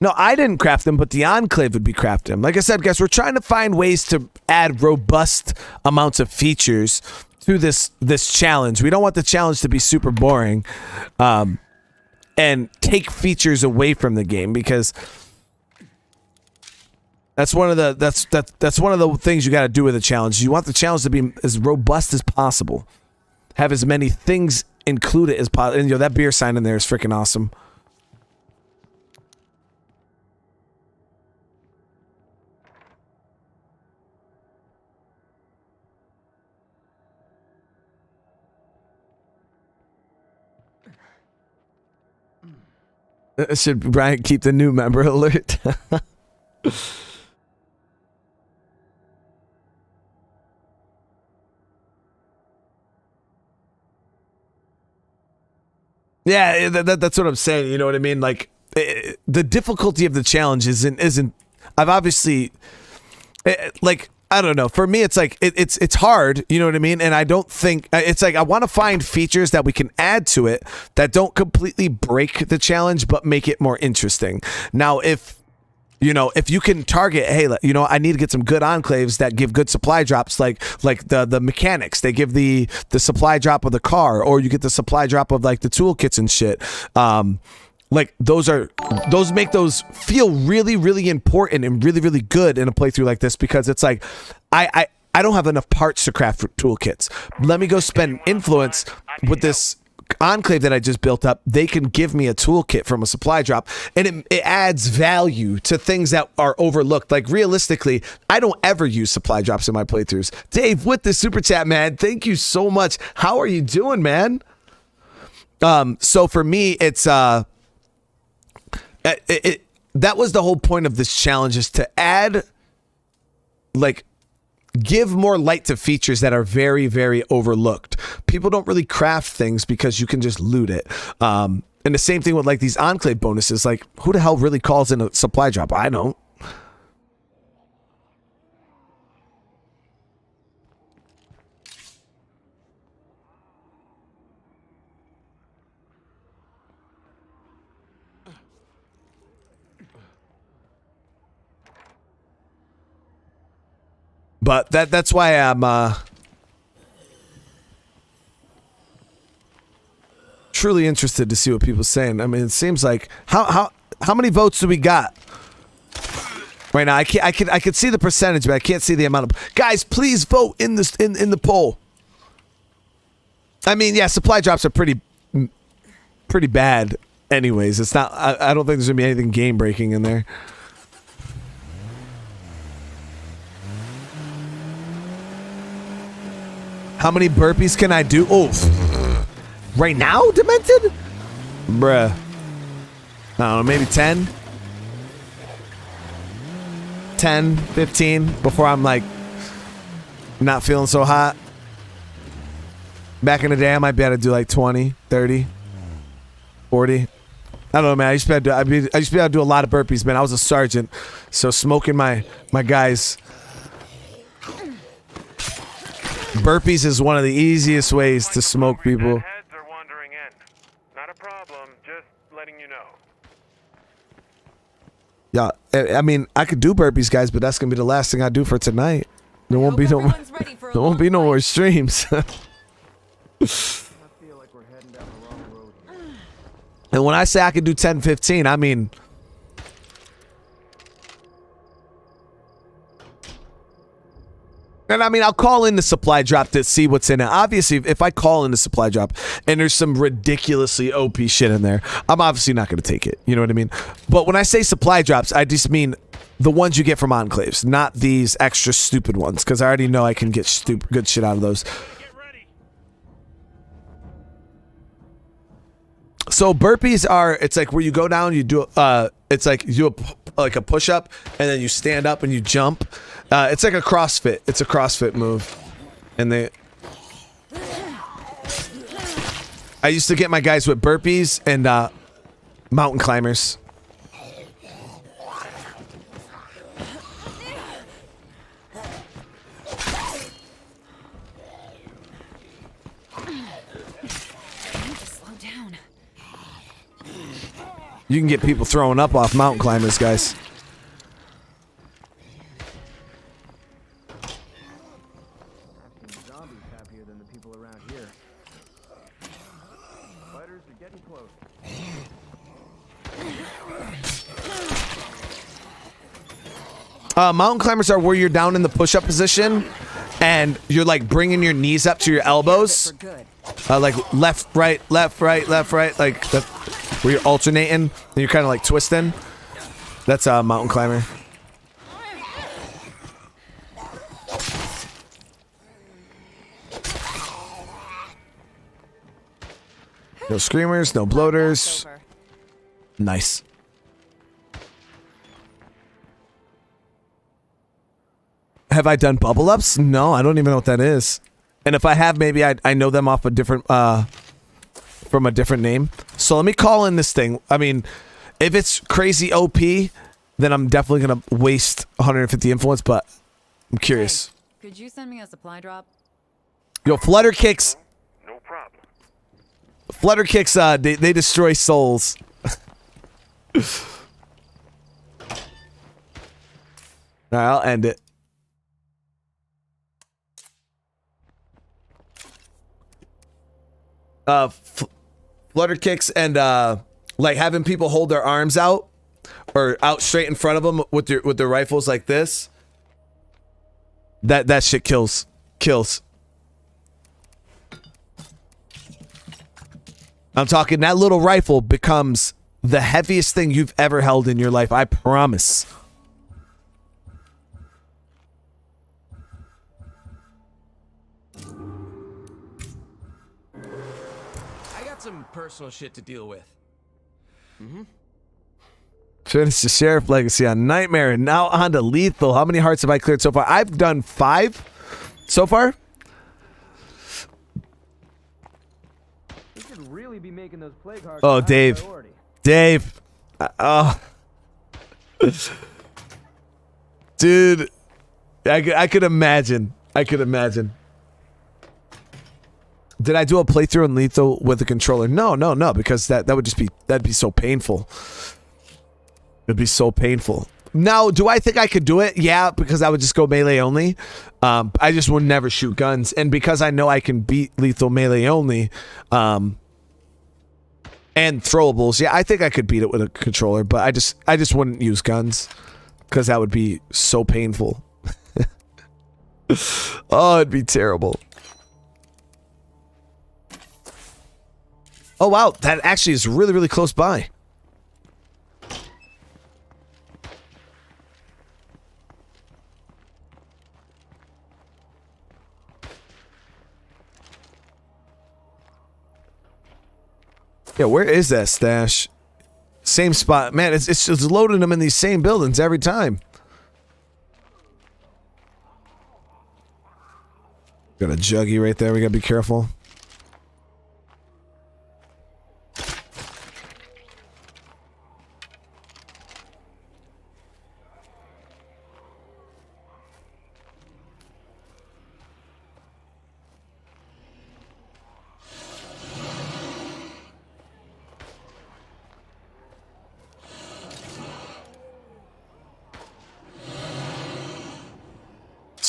No, I didn't craft them, but the Enclave would be crafting them. Like I said, guys, we're trying to find ways to add robust amounts of features to this challenge. We don't want the challenge to be super boring, and take features away from the game, because that's one of the that's one of the things you got to do with a challenge. You want the challenge to be as robust as possible, have as many things included as possible. And that beer sign in there is freaking awesome. Should Brian keep the new member alert? Yeah, that's what I'm saying. You know what I mean? Like, the difficulty of the challenge isn't. I've obviously, like, I don't know. For me, it's like it's hard. You know what I mean? And I don't think it's like I want to find features that we can add to it that don't completely break the challenge, but make it more interesting. Now, if you can target, hey, I need to get some good enclaves that give good supply drops, like the mechanics. They give the supply drop of the car, or you get the supply drop of like the toolkits and shit. Like those make those feel really, really important and really, really good in a playthrough like this, because it's like I don't have enough parts to craft toolkits. Let me go spend influence with this enclave that I just built up. They can give me a toolkit from a supply drop, and it adds value to things that are overlooked. Like, realistically, I don't ever use supply drops in my playthroughs. Dave, with the super chat, man, thank you so much. How are you doing, man? So for me, it's that was the whole point of this challenge, is to add, like, give more light to features that are very, very overlooked. People don't really craft things because you can just loot it. And the same thing with like these enclave bonuses. Like, who the hell really calls in a supply drop? I don't. But that's why I'm truly interested to see what people are saying. I mean, it seems like how many votes do we got right now? I can see the percentage, but I can't see the amount of guys. Please vote in this in the poll. I mean, yeah, supply drops are pretty bad. Anyways, it's not. I don't think there's gonna be anything game breaking in there. How many burpees can I do? Oh, right now, Demented? Bruh. I don't know, maybe 10? 10, 15, before I'm like not feeling so hot. Back in the day, I might be able to do like 20, 30, 40. I don't know, man. I used to be able to do a lot of burpees, man. I was a sergeant, so smoking my guys. Burpees is one of the easiest ways to smoke people. Heads are wandering in. I mean, I could do burpees, guys, but that's gonna be the last thing I do for tonight. There won't be no more. There won't be no more streams. And when I say I could do 10, 15, I mean. And I mean, I'll call in the supply drop to see what's in it. Obviously, if I call in the supply drop and there's some ridiculously OP shit in there, I'm obviously not going to take it. You know what I mean? But when I say supply drops, I just mean the ones you get from Enclaves, not these extra stupid ones, because I already know I can get stupid good shit out of those. So burpees are, it's like where you go down, you do, it's like you do like a push up and then you stand up and you jump. It's like a CrossFit. It's a CrossFit move. And I used to get my guys with burpees and mountain climbers. You can get people throwing up off mountain climbers, guys. Zombies happier than the people around here. Fighters are getting close. Mountain climbers are where you're down in the push-up position and you're like bringing your knees up to your elbows. Like left, right, left, right, left, right, like the, where you're alternating and you're kind of like twisting. That's a mountain climber. No screamers, no bloaters. Nice. Have I done bubble ups? No, I don't even know what that is. And if I have, maybe I know them off a different from a different name. So let me call in this thing. I mean, if it's crazy OP, then I'm definitely gonna waste 150 influence, but I'm curious. Hey, could you send me a supply drop? Yo, flutter kicks. No problem. Flutter kicks, they destroy souls. Alright, I'll end it. Flutter kicks and like having people hold their arms out or out straight in front of them with their rifles like this. That shit kills. I'm talking that little rifle becomes the heaviest thing you've ever held in your life. I promise. I got some personal shit to deal with. Finish the Sheriff Legacy on Nightmare and now on to Lethal. How many hearts have I cleared so far? I've done 5 so far. We should really be making those plague hearts. Oh, Dave. Dave. Oh. Dude. I could imagine. Did I do a playthrough in Lethal with a controller? No, because that'd be so painful. It'd be so painful. Now, do I think I could do it? Yeah, because I would just go melee only. I just would never shoot guns. And because I know I can beat Lethal melee only, and throwables, yeah, I think I could beat it with a controller, but I just wouldn't use guns because that would be so painful. Oh, it'd be terrible. Oh, wow, that actually is really, really close by. Yeah, where is that stash? Same spot. Man, it's just loading them in these same buildings every time. Got a juggy right there. We gotta be careful.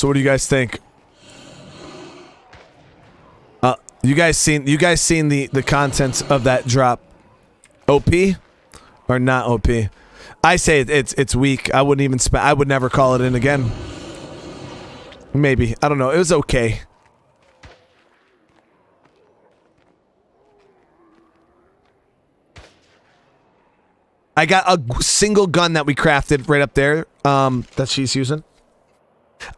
So what do you guys think? You guys seen the contents of that drop? OP or not OP? I say it's weak. I wouldn't even I would never call it in again. Maybe. I don't know. It was okay. I got a single gun that we crafted right up there that she's using.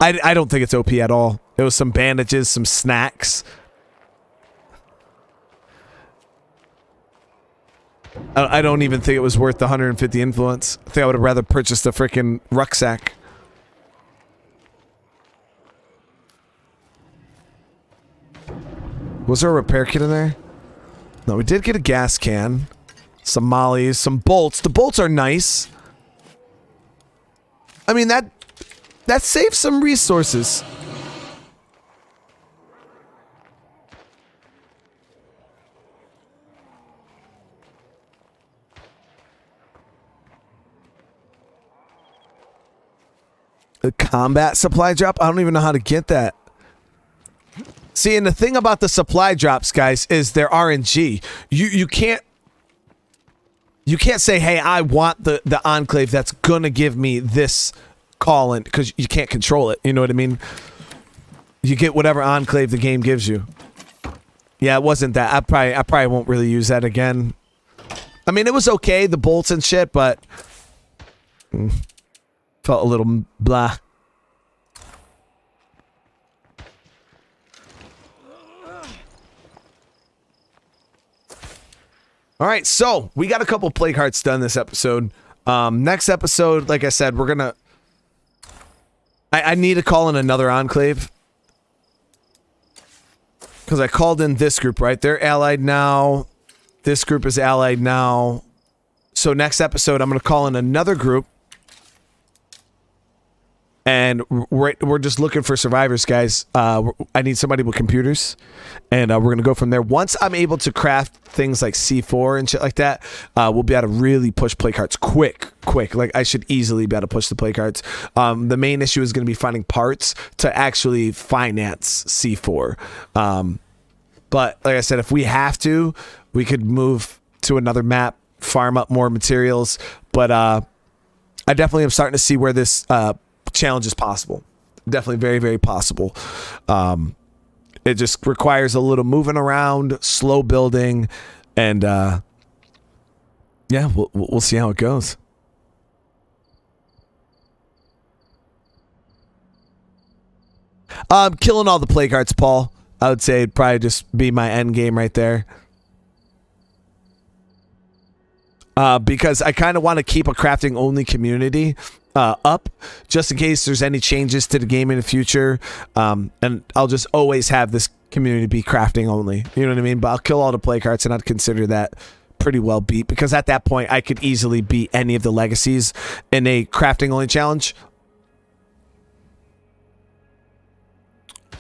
I don't think it's OP at all. It was some bandages, some snacks. I don't even think it was worth the 150 influence. I think I would have rather purchased a freaking rucksack. Was there a repair kit in there? No, we did get a gas can. Some mollies, some bolts. The bolts are nice. I mean, that saves some resources. The combat supply drop? I don't even know how to get that. See, and the thing about the supply drops, guys, is they're RNG. You can't say, hey, I want the enclave that's gonna give me this call-in, because you can't control it. You know what I mean? You get whatever enclave the game gives you. Yeah, it wasn't that. I probably won't really use that again. I mean, it was okay, the bolts and shit, but felt a little blah. All right, so we got a couple plague hearts done this episode. Next episode, like I said, we're gonna. I need to call in another enclave because I called in this group. Right, they're allied now. This group is allied now. So next episode, I'm gonna call in another group. And we're just looking for survivors, guys. I need somebody with computers, and we're gonna go from there. Once I'm able to craft things like C4 and shit like that, we'll be able to really push play cards quick. Like I should easily be able to push the play cards. The main issue is gonna be finding parts to actually finance C4. But like I said, if we have to, we could move to another map, farm up more materials. But I definitely am starting to see where this challenge is possible. Definitely very, very possible. It just requires a little moving around, slow building, and yeah, we'll see how it goes. Killing all the plague hearts, Paul. I would say it'd probably just be my end game right there. Because I kind of want to keep a crafting only community up, just in case there's any changes to the game in the future. And I'll just always have this community be crafting only. You know what I mean? But I'll kill all the plague hearts, and I'd consider that pretty well beat, because at that point I could easily beat any of the legacies in a crafting only challenge.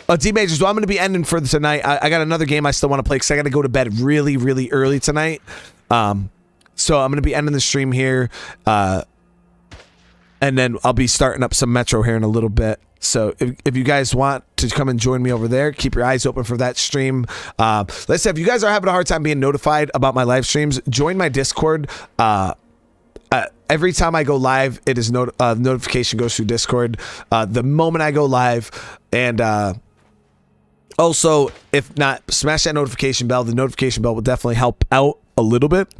D-Majors, well, I'm going to be ending for tonight. I got another game I still want to play because I got to go to bed really, really early tonight. So I'm going to be ending the stream here. And then I'll be starting up some Metro here in a little bit. So if you guys want to come and join me over there, keep your eyes open for that stream. Let's say if you guys are having a hard time being notified about my live streams, join my Discord. Every time I go live, it is notification goes through Discord the moment I go live. And also, if not, smash that notification bell. The notification bell will definitely help out a little bit.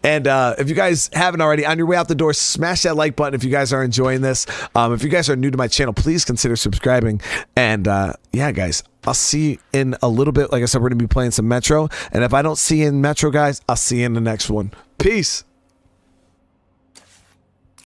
And if you guys haven't already, on your way out the door, smash that like button if you guys are enjoying this. If you guys are new to my channel, please consider subscribing. And yeah, guys, I'll see you in a little bit. Like I said, we're going to be playing some Metro. And if I don't see you in Metro, guys, I'll see you in the next one. Peace.